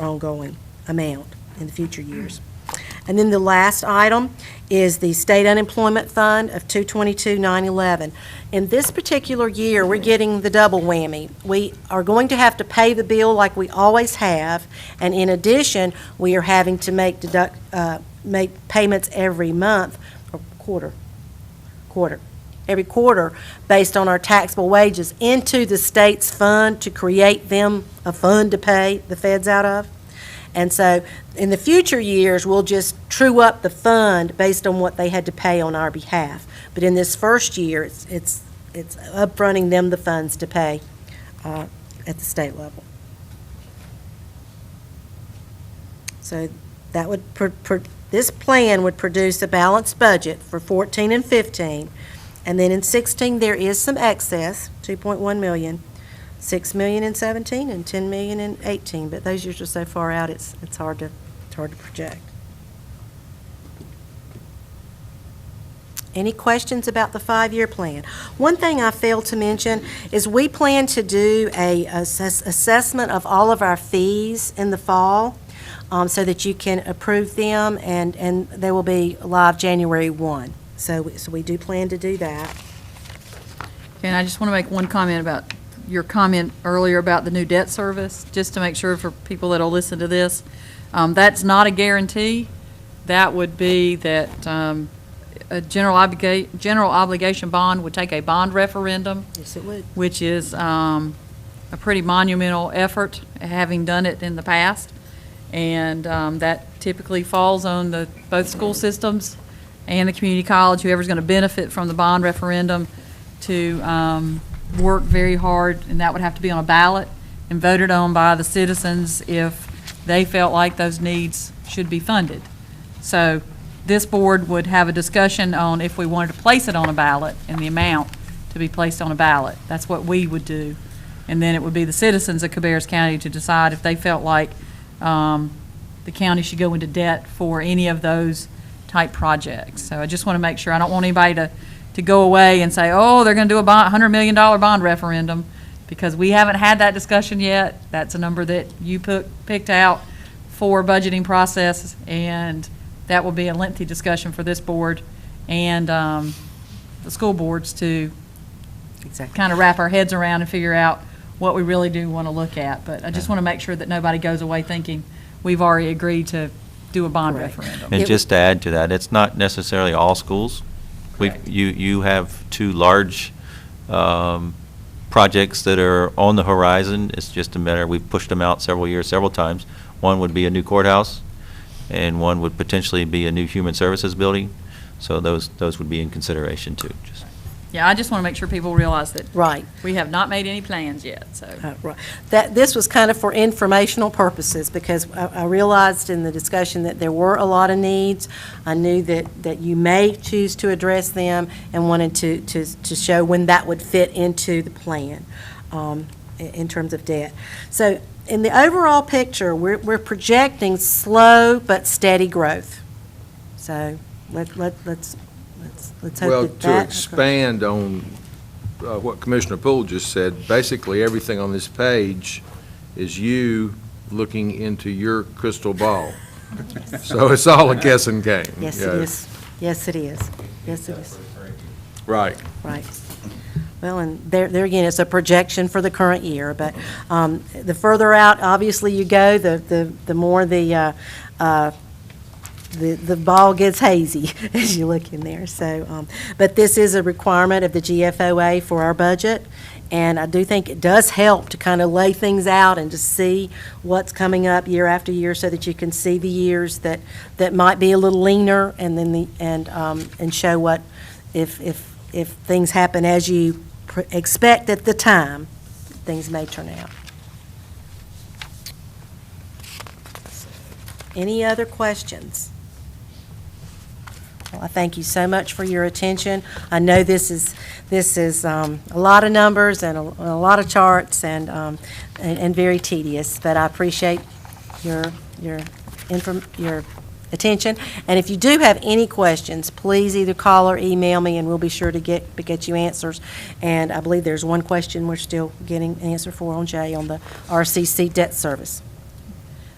ongoing amount in the future years. And then the last item is the state unemployment fund of $222,911. In this particular year, we're getting the double whammy. We are going to have to pay the bill like we always have, and in addition, we are having to make payments every month, or every quarter, based on our taxable wages into the state's fund to create them a fund to pay the feds out of. And so in the future years, we'll just true up the fund based on what they had to pay on our behalf. But in this first year, it's upfronting them the funds to pay at the state level. So that would this plan would produce a balanced budget for 14 and 15. And then in 16, there is some excess, $2.1 million. $6 million in 17 and $10 million in 18, but those years are so far out, it's hard to project. Any questions about the 5-year plan? One thing I failed to mention is we plan to do a assessment of all of our fees in the fall, so that you can approve them, and they will be live January 1. So we do plan to do that. Okay, and I just want to make one comment about your comment earlier about the new debt service, just to make sure for people that'll listen to this. That's not a guarantee. That would be that a general obligation bond would take a bond referendum, Yes, it would. which is a pretty monumental effort, having done it in the past. And that typically falls on both school systems and the community college, whoever's going to benefit from the bond referendum, to work very hard, and that would have to be on a ballot and voted on by the citizens if they felt like those needs should be funded. So this board would have a discussion on if we wanted to place it on a ballot and the amount to be placed on a ballot. That's what we would do. And then it would be the citizens of Cabarrus County to decide if they felt like the county should go into debt for any of those type projects. So I just want to make sure, I don't want anybody to go away and say, oh, they're going to do a $100 million bond referendum, because we haven't had that discussion yet. That's a number that you picked out for budgeting process, and that will be a lengthy discussion for this board and the school boards to kind of wrap our heads around and figure out what we really do want to look at. But I just want to make sure that nobody goes away thinking we've already agreed to do a bond referendum. And just to add to that, it's not necessarily all schools. You have two large projects that are on the horizon. It's just a matter, we've pushed them out several times. One would be a new courthouse, and one would potentially be a new human services building. So those would be in consideration too. Yeah, I just want to make sure people realize that Right. we have not made any plans yet, so. Right. This was kind of for informational purposes, because I realized in the discussion that there were a lot of needs. I knew that you may choose to address them, and wanted to show when that would fit into the plan in terms of debt. So in the overall picture, we're projecting slow but steady growth. So let's hope Well, that to that expand on what Commissioner Poole just said, basically everything on this page is you looking into your crystal ball. So it's all a guessing game. Yes, you it know. is. Yes, it is. Yes, it is. Right. Right. Well, and there again, it's a projection for the current year, but the further out, obviously, you go, the more the ball gets hazy as you look in there. So, but this is a requirement of the GFOA for our budget, and I do think it does help to kind of lay things out and to see what's coming up year after year, so that you can see the years that might be a little leaner, and then and show what if things happen as you expect at the time, things may turn out. Any other questions? Well, I thank you so much for your attention. I know this is a lot of numbers and a lot of charts and very tedious, but I appreciate your attention. And if you do have any questions, please either call or email me, and we'll be sure to get you answers. And I believe there's one question we're still getting an answer for on Jay on the RCC debt service.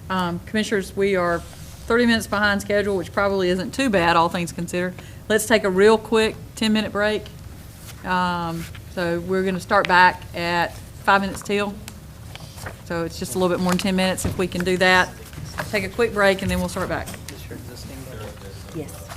Commissioners, we are 30 minutes behind schedule, which probably isn't too bad, all things considered. Let's take a real quick 10-minute break. So we're going to start back at 5 minutes till. So it's just a little bit more than 10 minutes if we can do that. Take a quick break, and then we'll start back. Yes.